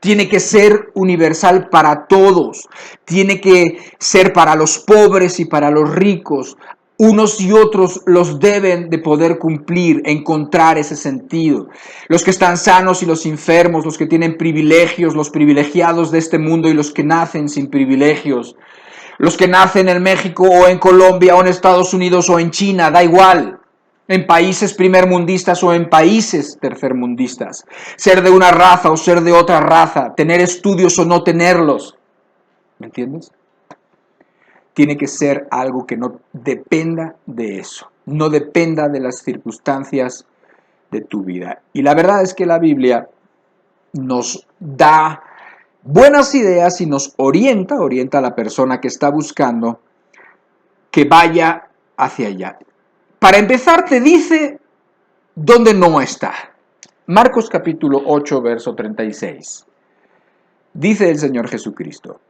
Tiene que ser universal para todos. Tiene que ser para los pobres y para los ricos. Unos y otros los deben de poder cumplir, encontrar ese sentido. Los que están sanos y los enfermos, los que tienen privilegios, los privilegiados de este mundo y los que nacen sin privilegios. Los que nacen en México o en Colombia o en Estados Unidos o en China, da igual. En países primermundistas o en países tercermundistas. Ser de una raza o ser de otra raza. Tener estudios o no tenerlos. ¿Me entiendes? Tiene que ser algo que no dependa de eso. No dependa de las circunstancias de tu vida. Y la verdad es que la Biblia nos da buenas ideas y nos orienta a la persona que está buscando que vaya hacia allá. Para empezar, te dice dónde no está. Marcos capítulo 8, verso 36. Dice el Señor Jesucristo: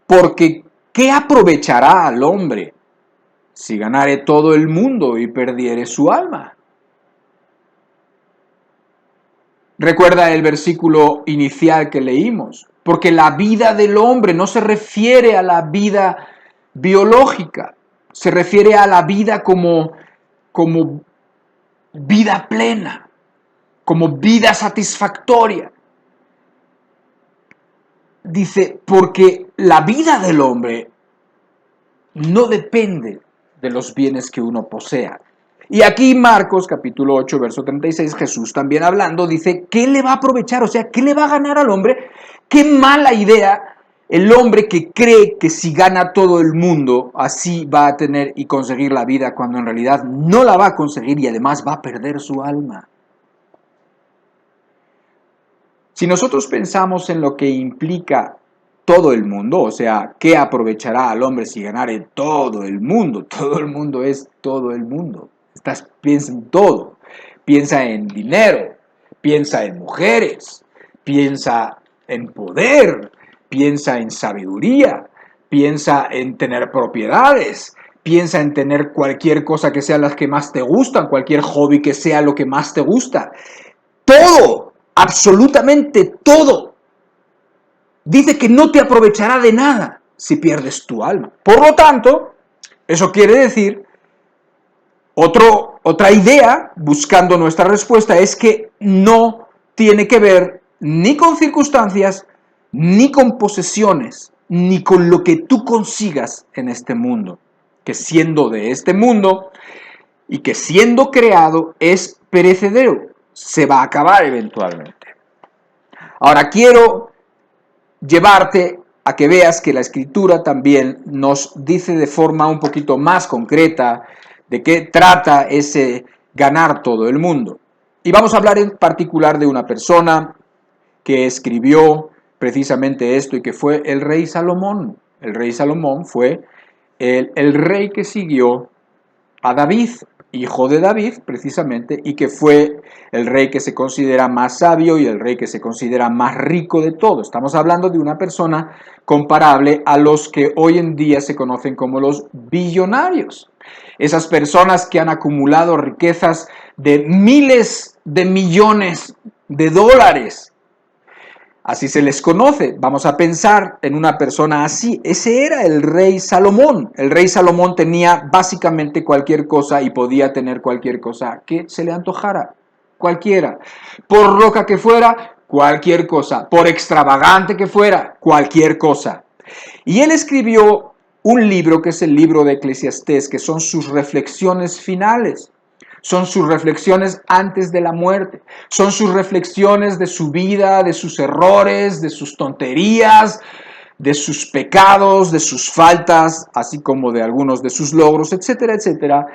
porque ¿qué aprovechará al hombre si ganare todo el mundo y perdiere su alma? Recuerda el versículo inicial que leímos, porque la vida del hombre no se refiere a la vida biológica, se refiere a la vida como vida plena, como vida satisfactoria. Dice, porque la vida del hombre no depende de los bienes que uno posea. Y aquí Marcos capítulo 8, verso 36, Jesús también hablando, dice, ¿qué le va a aprovechar? O sea, ¿qué le va a ganar al hombre? Qué mala idea el hombre que cree que si gana todo el mundo, así va a tener y conseguir la vida, cuando en realidad no la va a conseguir y además va a perder su alma. Si nosotros pensamos en lo que implica todo el mundo, o sea, ¿qué aprovechará al hombre si ganare todo el mundo? Todo el mundo es todo el mundo. Piensa en todo. Piensa en dinero, piensa en mujeres, piensa en poder, piensa en sabiduría, piensa en tener propiedades, piensa en tener cualquier cosa que sea las que más te gustan, cualquier hobby que sea lo que más te gusta. Todo, absolutamente todo. Dice que no te aprovechará de nada si pierdes tu alma. Por lo tanto, eso quiere decir, otra idea, buscando nuestra respuesta, es que no tiene que ver ni con circunstancias, ni con posesiones, ni con lo que tú consigas en este mundo. Que siendo de este mundo y que siendo creado es perecedero, se va a acabar eventualmente. Ahora quiero llevarte a que veas que la Escritura también nos dice de forma un poquito más concreta de qué trata ese ganar todo el mundo. Y vamos a hablar en particular de una persona que escribió precisamente esto y que fue el rey Salomón. El rey Salomón fue el rey que siguió a David, hijo de David precisamente, y que fue el rey que se considera más sabio y el rey que se considera más rico de todos. Estamos hablando de una persona comparable a los que hoy en día se conocen como los billonarios. Esas personas que han acumulado riquezas de miles de millones de dólares. Así se les conoce. Vamos a pensar en una persona así. Ese era el rey Salomón. El rey Salomón tenía básicamente cualquier cosa y podía tener cualquier cosa que se le antojara. Cualquiera. Por loca que fuera, cualquier cosa. Por extravagante que fuera, cualquier cosa. Y él escribió un libro que es el libro de Eclesiastés, que son sus reflexiones finales. Son sus reflexiones antes de la muerte. Son sus reflexiones de su vida, de sus errores, de sus tonterías, de sus pecados, de sus faltas, así como de algunos de sus logros, etcétera, etcétera.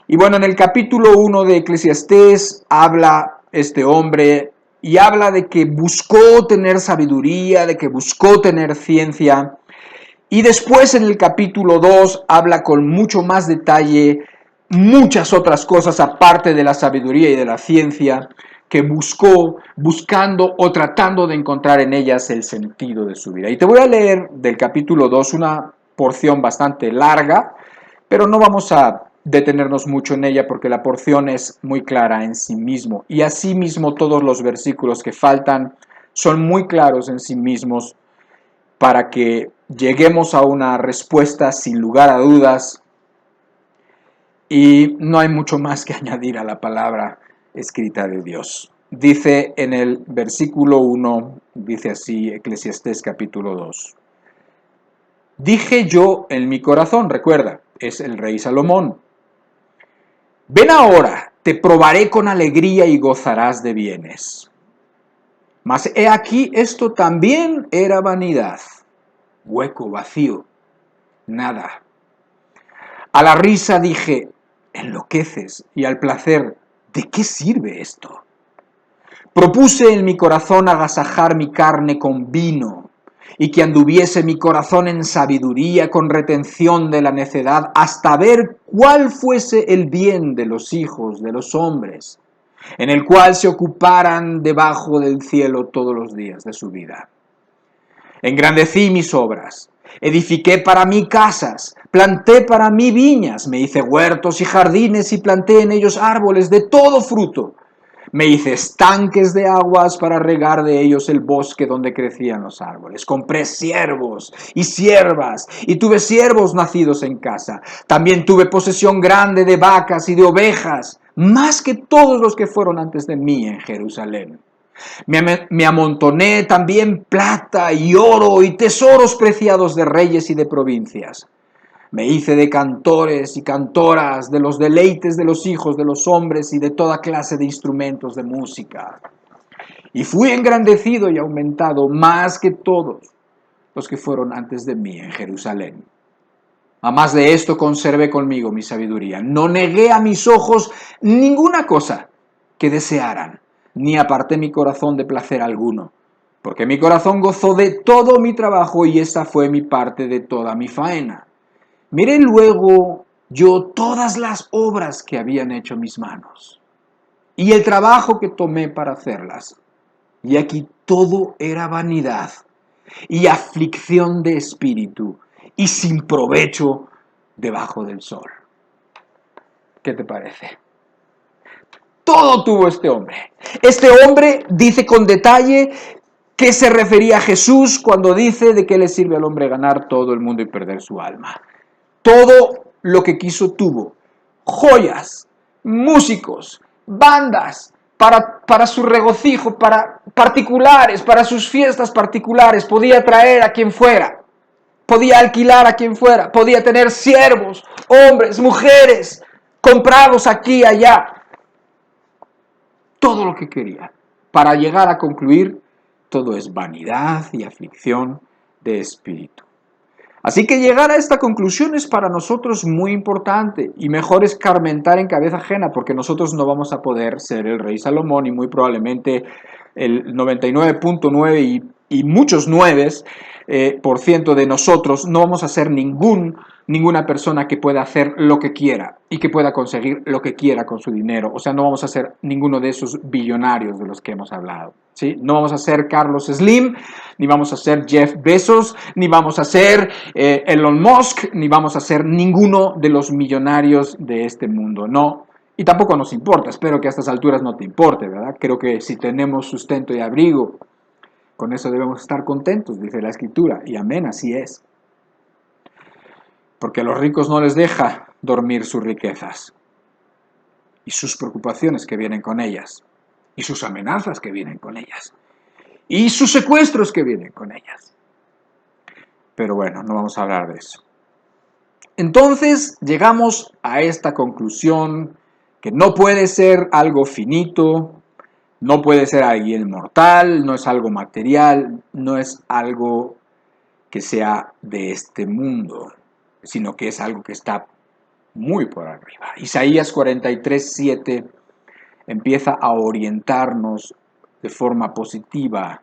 Y bueno, en el capítulo 1 de Eclesiastés habla este hombre y habla de que buscó tener sabiduría, de que buscó tener ciencia. Y después en el capítulo 2 habla con mucho más detalle muchas otras cosas aparte de la sabiduría y de la ciencia que buscó, buscando o tratando de encontrar en ellas el sentido de su vida. Y te voy a leer del capítulo 2 una porción bastante larga, pero no vamos a detenernos mucho en ella porque la porción es muy clara en sí mismo. Y asimismo todos los versículos que faltan son muy claros en sí mismos para que lleguemos a una respuesta sin lugar a dudas. Y no hay mucho más que añadir a la palabra escrita de Dios. Dice en el versículo 1, dice así Eclesiastés capítulo 2. Dije yo en mi corazón, recuerda, es el rey Salomón. Ven ahora, te probaré con alegría y gozarás de bienes. Mas he aquí, esto también era vanidad, hueco, vacío, nada. A la risa dije, enloqueces, y al placer, ¿de qué sirve esto? Propuse en mi corazón agasajar mi carne con vino, y que anduviese mi corazón en sabiduría con retención de la necedad, hasta ver cuál fuese el bien de los hijos de los hombres, en el cual se ocuparan debajo del cielo todos los días de su vida. Engrandecí mis obras, edifiqué para mí casas, planté para mí viñas, me hice huertos y jardines y planté en ellos árboles de todo fruto. Me hice estanques de aguas para regar de ellos el bosque donde crecían los árboles. Compré siervos y siervas y tuve siervos nacidos en casa. También tuve posesión grande de vacas y de ovejas, más que todos los que fueron antes de mí en Jerusalén. Me amontoné también plata y oro y tesoros preciados de reyes y de provincias. Me hice de cantores y cantoras, de los deleites de los hijos de los hombres y de toda clase de instrumentos de música. Y fui engrandecido y aumentado más que todos los que fueron antes de mí en Jerusalén. A más de esto conservé conmigo mi sabiduría. No negué a mis ojos ninguna cosa que desearan, ni aparté mi corazón de placer alguno, porque mi corazón gozó de todo mi trabajo y esta fue mi parte de toda mi faena. Miré luego yo todas las obras que habían hecho mis manos y el trabajo que tomé para hacerlas. Y aquí todo era vanidad y aflicción de espíritu y sin provecho debajo del sol. ¿Qué te parece? Todo tuvo este hombre. Este hombre dice con detalle qué se refería a Jesús cuando dice de qué le sirve al hombre ganar todo el mundo y perder su alma. Todo lo que quiso tuvo. Joyas, músicos, bandas, para su regocijo, para particulares, para sus fiestas particulares. Podía traer a quien fuera. Podía alquilar a quien fuera. Podía tener siervos, hombres, mujeres, comprados aquí y allá. Todo lo que quería. Para llegar a concluir, todo es vanidad y aflicción de espíritu. Así que llegar a esta conclusión es para nosotros muy importante y mejor escarmentar en cabeza ajena porque nosotros no vamos a poder ser el rey Salomón y muy probablemente el 99.9 y muchos 9% de nosotros no vamos a ser ninguna persona que pueda hacer lo que quiera y que pueda conseguir lo que quiera con su dinero. O sea, no vamos a ser ninguno de esos billonarios de los que hemos hablado, ¿sí? No vamos a ser Carlos Slim, ni vamos a ser Jeff Bezos, ni vamos a ser Elon Musk, ni vamos a ser ninguno de los millonarios de este mundo, no. Y tampoco nos importa, espero que a estas alturas no te importe, ¿verdad? Creo que si tenemos sustento y abrigo, con eso debemos estar contentos, dice la Escritura, y amén, así es. Porque a los ricos no les deja dormir sus riquezas y sus preocupaciones que vienen con ellas, y sus amenazas que vienen con ellas, y sus secuestros que vienen con ellas. Pero bueno, no vamos a hablar de eso. Entonces llegamos a esta conclusión que no puede ser algo finito, no puede ser alguien mortal, no es algo material, no es algo que sea de este mundo, sino que es algo que está muy por arriba. Isaías 43:7 empieza a orientarnos de forma positiva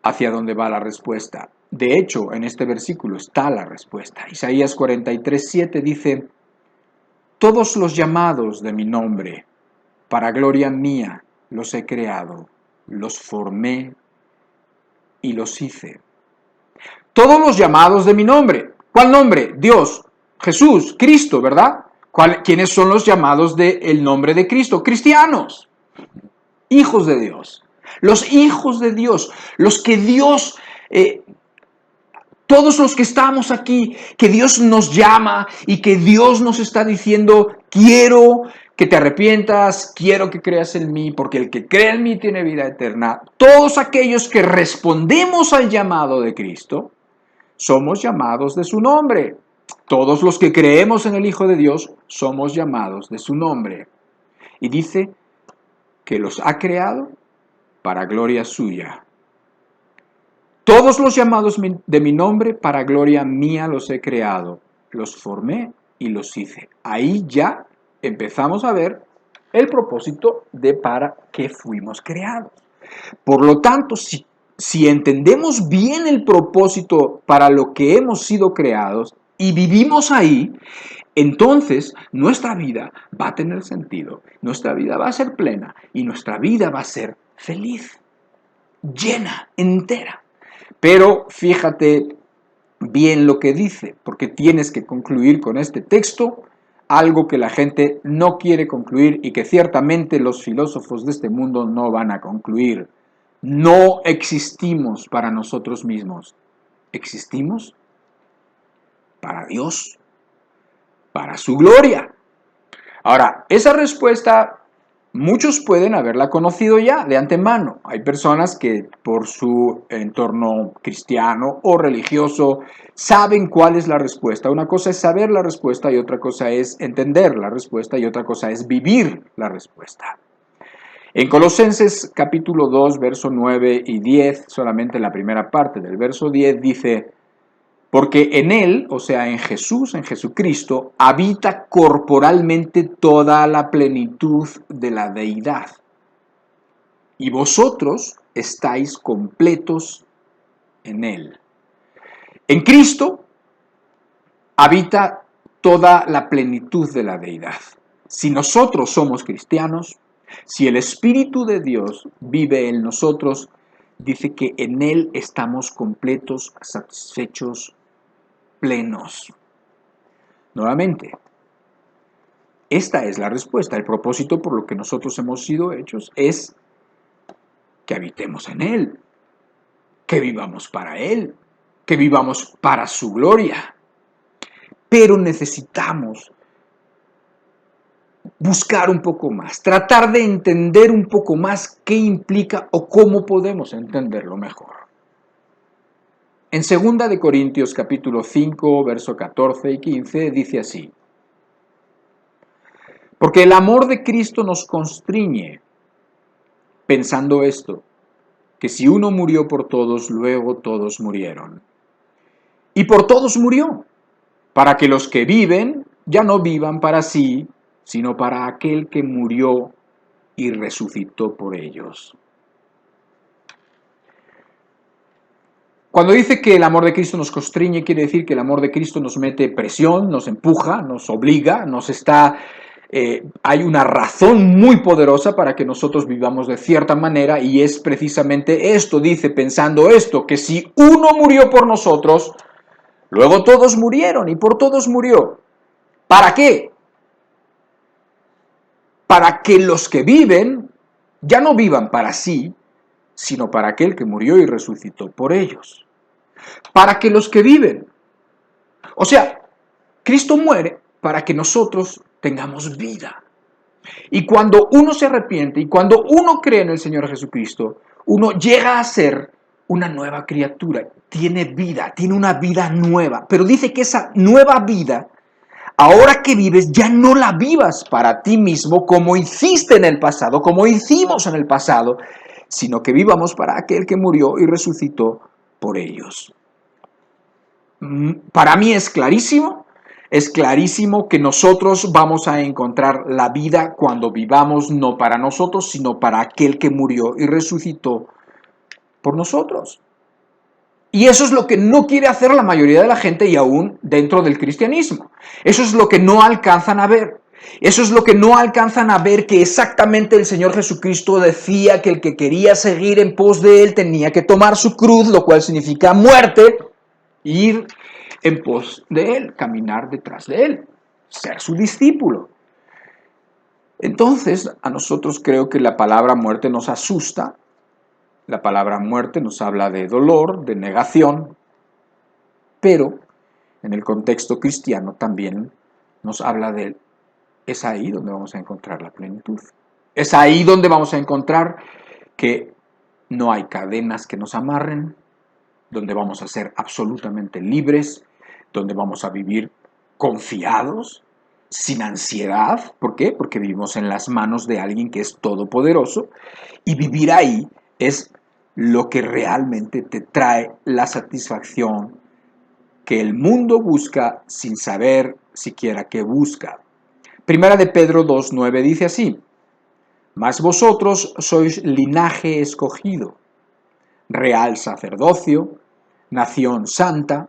hacia dónde va la respuesta. De hecho, en este versículo está la respuesta. Isaías 43:7 dice: todos los llamados de mi nombre, para gloria mía, los he creado, los formé y los hice. Todos los llamados de mi nombre. ¿Cuál nombre? Dios, Jesús, Cristo, ¿verdad? ¿Quiénes son los llamados del nombre de Cristo? Cristianos, hijos de Dios. Los hijos de Dios, los que Dios, todos los que estamos aquí, que Dios nos llama y que Dios nos está diciendo: quiero que te arrepientas, quiero que creas en mí, porque el que cree en mí tiene vida eterna. Todos aquellos que respondemos al llamado de Cristo, somos llamados de su nombre. Todos los que creemos en el Hijo de Dios, somos llamados de su nombre. Y dice que los ha creado para gloria suya. Todos los llamados de mi nombre, para gloria mía los he creado, los formé y los hice. Ahí ya empezamos a ver el propósito de para qué fuimos creados. Por lo tanto, si entendemos bien el propósito para lo que hemos sido creados y vivimos ahí, entonces nuestra vida va a tener sentido, nuestra vida va a ser plena y nuestra vida va a ser feliz, llena, entera. Pero fíjate bien lo que dice, porque tienes que concluir con este texto algo que la gente no quiere concluir y que ciertamente los filósofos de este mundo no van a concluir. No existimos para nosotros mismos, existimos para Dios, para su gloria. Ahora, esa respuesta muchos pueden haberla conocido ya de antemano. Hay personas que por su entorno cristiano o religioso saben cuál es la respuesta. Una cosa es saber la respuesta y otra cosa es entender la respuesta y otra cosa es vivir la respuesta. En Colosenses capítulo 2, verso 9 y 10, solamente la primera parte del verso 10 dice: porque en Él, o sea, en Jesús, en Jesucristo, habita corporalmente toda la plenitud de la deidad. Y vosotros estáis completos en Él. En Cristo habita toda la plenitud de la deidad. Si nosotros somos cristianos, si el Espíritu de Dios vive en nosotros, dice que en Él estamos completos, satisfechos, plenos. Nuevamente, esta es la respuesta. El propósito por lo que nosotros hemos sido hechos es que habitemos en Él, que vivamos para Él, que vivamos para su gloria. Pero necesitamos buscar un poco más, tratar de entender un poco más qué implica o cómo podemos entenderlo mejor. En 2 de Corintios capítulo 5, verso 14 y 15 dice así: porque el amor de Cristo nos constriñe, pensando esto, que si uno murió por todos, luego todos murieron. Y por todos murió, para que los que viven ya no vivan para sí, sino para aquel que murió y resucitó por ellos. Cuando dice que el amor de Cristo nos constriñe, quiere decir que el amor de Cristo nos mete presión, nos empuja, nos obliga, hay una razón muy poderosa para que nosotros vivamos de cierta manera, y es precisamente esto, dice, pensando esto, que si uno murió por nosotros, luego todos murieron y por todos murió. ¿Para qué? Para que los que viven ya no vivan para sí, sino para aquel que murió y resucitó por ellos. Para que los que viven, o sea, Cristo muere para que nosotros tengamos vida. Y cuando uno se arrepiente y cuando uno cree en el Señor Jesucristo, uno llega a ser una nueva criatura, tiene vida, tiene una vida nueva. Pero dice que esa nueva vida ahora que vives, ya no la vivas para ti mismo como hiciste en el pasado, como hicimos en el pasado, sino que vivamos para aquel que murió y resucitó por ellos. Para mí es clarísimo que nosotros vamos a encontrar la vida cuando vivamos no para nosotros, sino para aquel que murió y resucitó por nosotros. Y eso es lo que no quiere hacer la mayoría de la gente y aún dentro del cristianismo. Eso es lo que no alcanzan a ver. Eso es lo que no alcanzan a ver, que exactamente el Señor Jesucristo decía que el que quería seguir en pos de Él tenía que tomar su cruz, lo cual significa muerte, e ir en pos de Él, caminar detrás de Él, ser su discípulo. Entonces, a nosotros creo que la palabra muerte nos asusta. La palabra muerte nos habla de dolor, de negación, pero en el contexto cristiano también nos habla de, es ahí donde vamos a encontrar la plenitud. Es ahí donde vamos a encontrar que no hay cadenas que nos amarren, donde vamos a ser absolutamente libres, donde vamos a vivir confiados, sin ansiedad. ¿Por qué? Porque vivimos en las manos de alguien que es todopoderoso, y vivir ahí es lo que realmente te trae la satisfacción que el mundo busca sin saber siquiera qué busca. Primera de Pedro 2:9 dice así: mas vosotros sois linaje escogido, real sacerdocio, nación santa,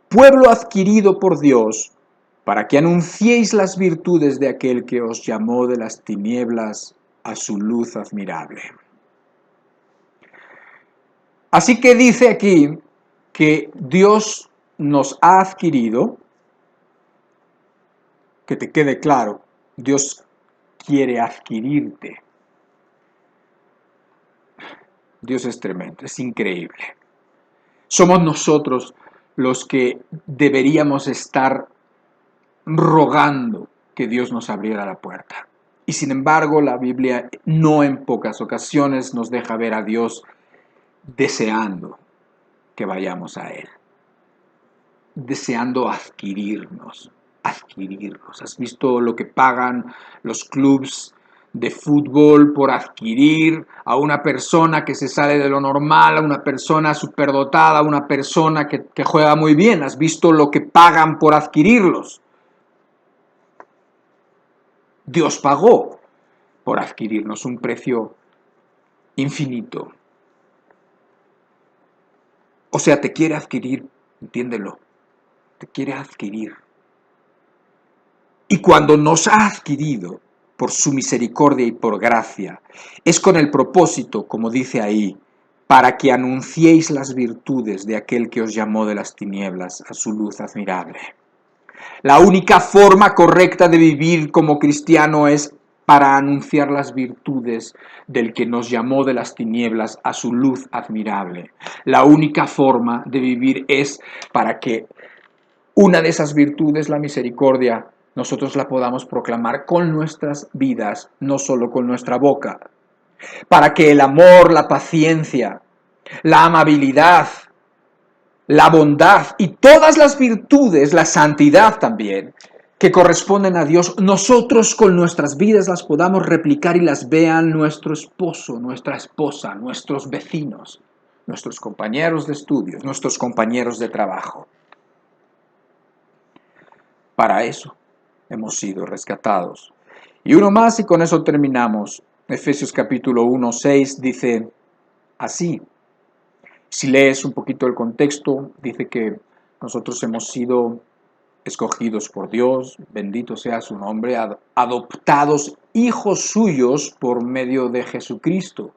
pueblo adquirido por Dios, para que anunciéis las virtudes de aquel que os llamó de las tinieblas a su luz admirable. Así que dice aquí que Dios nos ha adquirido, que te quede claro, Dios quiere adquirirte. Dios es tremendo, es increíble. Somos nosotros los que deberíamos estar rogando que Dios nos abriera la puerta. Y sin embargo, la Biblia no en pocas ocasiones nos deja ver a Dios deseando que vayamos a Él, deseando adquirirnos. ¿Has visto lo que pagan los clubs de fútbol por adquirir a una persona que se sale de lo normal, a una persona superdotada, a una persona que juega muy bien? ¿Has visto lo que pagan por adquirirlos? Dios pagó por adquirirnos un precio infinito. O sea, te quiere adquirir, entiéndelo, te quiere adquirir. Y cuando nos ha adquirido por su misericordia y por gracia, es con el propósito, como dice ahí, para que anunciéis las virtudes de aquel que os llamó de las tinieblas a su luz admirable. La única forma correcta de vivir como cristiano es para anunciar las virtudes del que nos llamó de las tinieblas a su luz admirable. La única forma de vivir es para que una de esas virtudes, la misericordia, nosotros la podamos proclamar con nuestras vidas, no solo con nuestra boca. Para que el amor, la paciencia, la amabilidad, la bondad y todas las virtudes, la santidad también, que corresponden a Dios, nosotros con nuestras vidas las podamos replicar y las vean nuestro esposo, nuestra esposa, nuestros vecinos, nuestros compañeros de estudios, nuestros compañeros de trabajo. Para eso hemos sido rescatados. Y uno más y con eso terminamos. Efesios capítulo 1:6 dice así. Si lees un poquito el contexto, dice que nosotros hemos sido escogidos por Dios, bendito sea su nombre, adoptados hijos suyos por medio de Jesucristo.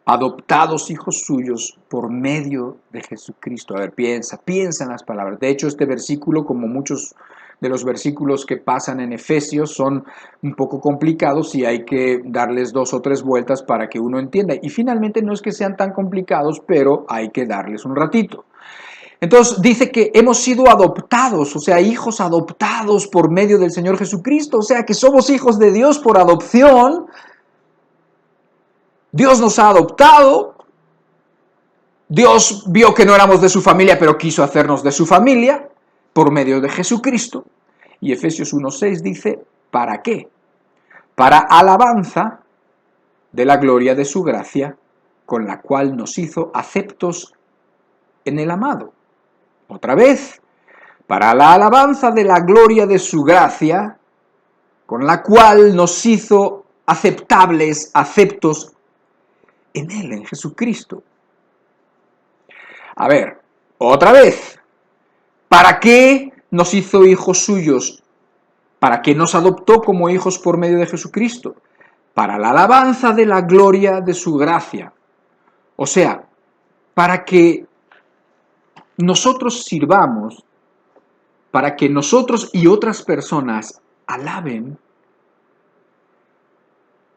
Adoptados hijos suyos por medio de Jesucristo. A ver, piensa en las palabras. De hecho, este versículo, como muchos de los versículos que pasan en Efesios, son un poco complicados y hay que darles 2 o 3 vueltas para que uno entienda. Y finalmente no es que sean tan complicados, pero hay que darles un ratito. Entonces dice que hemos sido adoptados, o sea, hijos adoptados por medio del Señor Jesucristo, o sea, que somos hijos de Dios por adopción. Dios nos ha adoptado, Dios vio que no éramos de su familia, pero quiso hacernos de su familia, por medio de Jesucristo. Y Efesios 1:6 dice, ¿para qué? Para alabanza de la gloria de su gracia, con la cual nos hizo aceptos en el amado. Otra vez, para la alabanza de la gloria de su gracia, con la cual nos hizo aceptables, aceptos en Él, en Jesucristo. A ver, otra vez, ¿para qué nos hizo hijos suyos? ¿Para qué nos adoptó como hijos por medio de Jesucristo? Para la alabanza de la gloria de su gracia. O sea, para que nosotros sirvamos, para que nosotros y otras personas alaben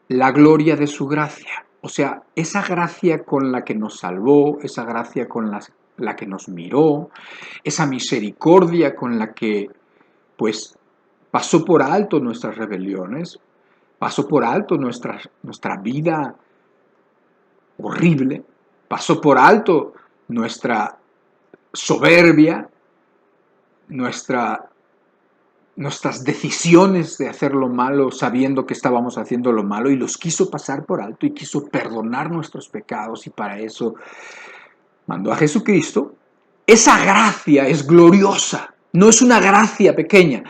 la gloria de su gracia. O sea, esa gracia con la que nos salvó, esa gracia con la que nos miró, esa misericordia con la que, pues, pasó por alto nuestras rebeliones, pasó por alto nuestra vida horrible, pasó por alto nuestra soberbia, nuestras decisiones de hacer lo malo sabiendo que estábamos haciendo lo malo, y los quiso pasar por alto y quiso perdonar nuestros pecados, y para eso mandó a Jesucristo. Esa gracia es gloriosa, no es una gracia pequeña,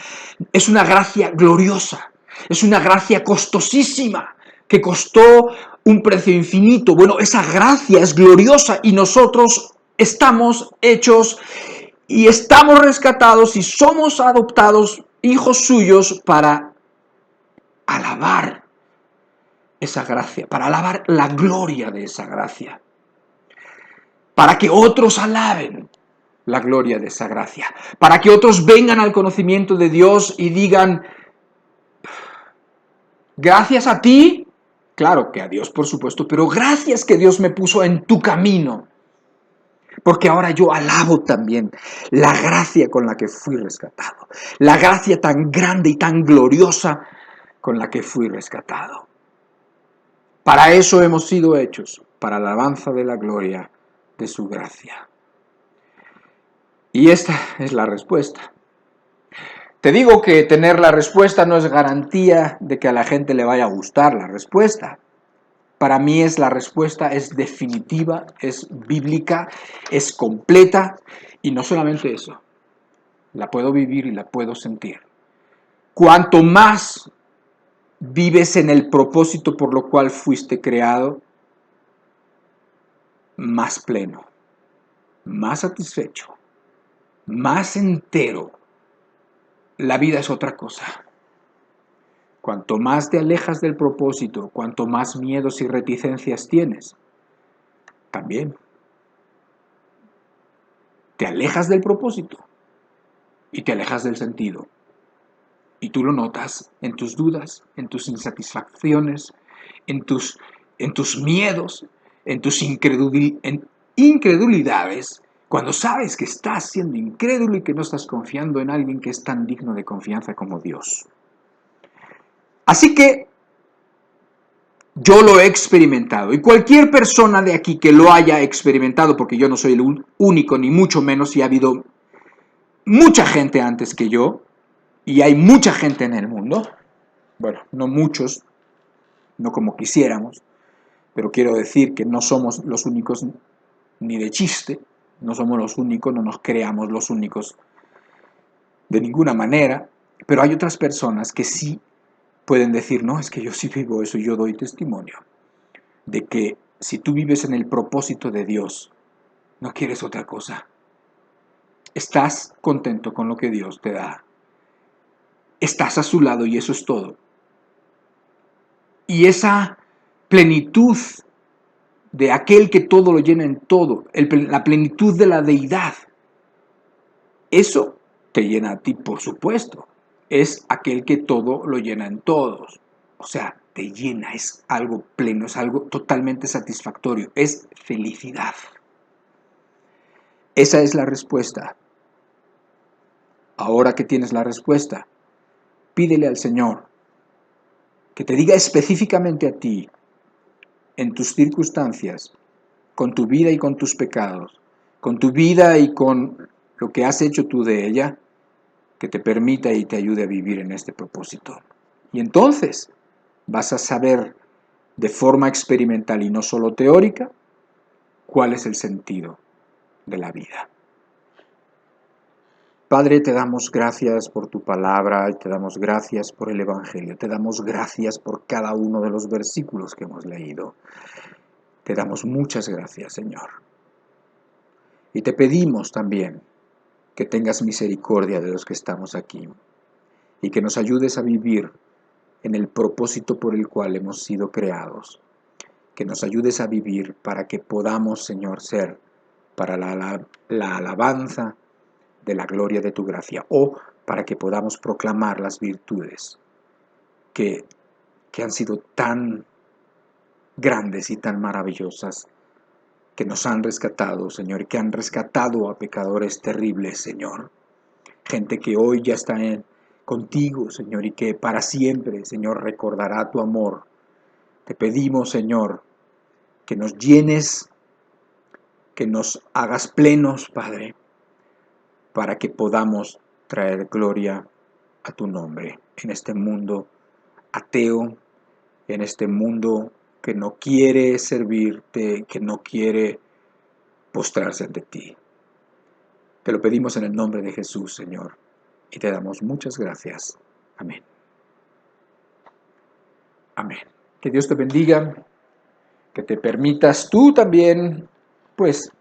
es una gracia gloriosa, es una gracia costosísima, que costó un precio infinito. Bueno, esa gracia es gloriosa y nosotros estamos hechos y estamos rescatados y somos adoptados hijos suyos para alabar esa gracia, para alabar la gloria de esa gracia, para que otros alaben la gloria de esa gracia, para que otros vengan al conocimiento de Dios y digan, gracias a ti, claro que a Dios por supuesto, pero gracias que Dios me puso en tu camino, porque ahora yo alabo también la gracia con la que fui rescatado, la gracia tan grande y tan gloriosa con la que fui rescatado. Para eso hemos sido hechos, para la alabanza de la gloria de su gracia. Y esta es la respuesta. Te digo que tener la respuesta no es garantía de que a la gente le vaya a gustar la respuesta. Para mí la respuesta es definitiva, es bíblica, es completa, y no solamente eso, la puedo vivir y la puedo sentir. Cuanto más vives en el propósito por lo cual fuiste creado, más pleno, más satisfecho, más entero. La vida es otra cosa. Cuanto más te alejas del propósito, cuanto más miedos y reticencias tienes, también te alejas del propósito y te alejas del sentido. Y tú lo notas en tus dudas, en tus insatisfacciones, en tus miedos, en tus incredulidades, cuando sabes que estás siendo incrédulo y que no estás confiando en alguien que es tan digno de confianza como Dios. Así que yo lo he experimentado, y cualquier persona de aquí que lo haya experimentado, porque yo no soy el único, ni mucho menos, y ha habido mucha gente antes que yo, y hay mucha gente en el mundo, bueno, no muchos, no como quisiéramos, pero quiero decir que no somos los únicos ni de chiste, no somos los únicos, no nos creamos los únicos de ninguna manera, pero hay otras personas que sí pueden decir, no, es que yo sí vivo eso, yo doy testimonio de que si tú vives en el propósito de Dios, no quieres otra cosa. Estás contento con lo que Dios te da. Estás a su lado y eso es todo. Y esa plenitud de aquel que todo lo llena en todo, la plenitud de la deidad, eso te llena a ti, por supuesto. Es aquel que todo lo llena en todos. O sea, te llena, es algo pleno, es algo totalmente satisfactorio, es felicidad. Esa es la respuesta. Ahora que tienes la respuesta, pídele al Señor que te diga específicamente a ti, en tus circunstancias, con tu vida y con tus pecados, con tu vida y con lo que has hecho tú de ella, que te permita y te ayude a vivir en este propósito. Y entonces vas a saber de forma experimental y no solo teórica cuál es el sentido de la vida. Padre, te damos gracias por tu palabra, te damos gracias por el Evangelio, te damos gracias por cada uno de los versículos que hemos leído. Te damos muchas gracias, Señor. Y te pedimos también que tengas misericordia de los que estamos aquí y que nos ayudes a vivir en el propósito por el cual hemos sido creados. Que nos ayudes a vivir para que podamos, Señor, ser para la alabanza de la gloria de tu gracia, o para que podamos proclamar las virtudes que han sido tan grandes y tan maravillosas, que nos han rescatado, Señor, que han rescatado a pecadores terribles, Señor. Gente que hoy ya está contigo, Señor, y que para siempre, Señor, recordará tu amor. Te pedimos, Señor, que nos llenes, que nos hagas plenos, Padre, para que podamos traer gloria a tu nombre en este mundo ateo, en este mundo que no quiere servirte, que no quiere postrarse ante ti. Te lo pedimos en el nombre de Jesús, Señor, y te damos muchas gracias. Amén. Amén. Que Dios te bendiga, que te permitas tú también, pues,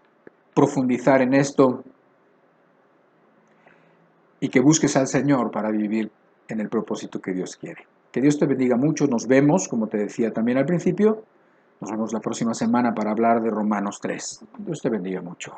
profundizar en esto y que busques al Señor para vivir en el propósito que Dios quiere. Que Dios te bendiga mucho. Nos vemos, como te decía también al principio, nos vemos la próxima semana para hablar de Romanos 3. Dios te bendiga mucho.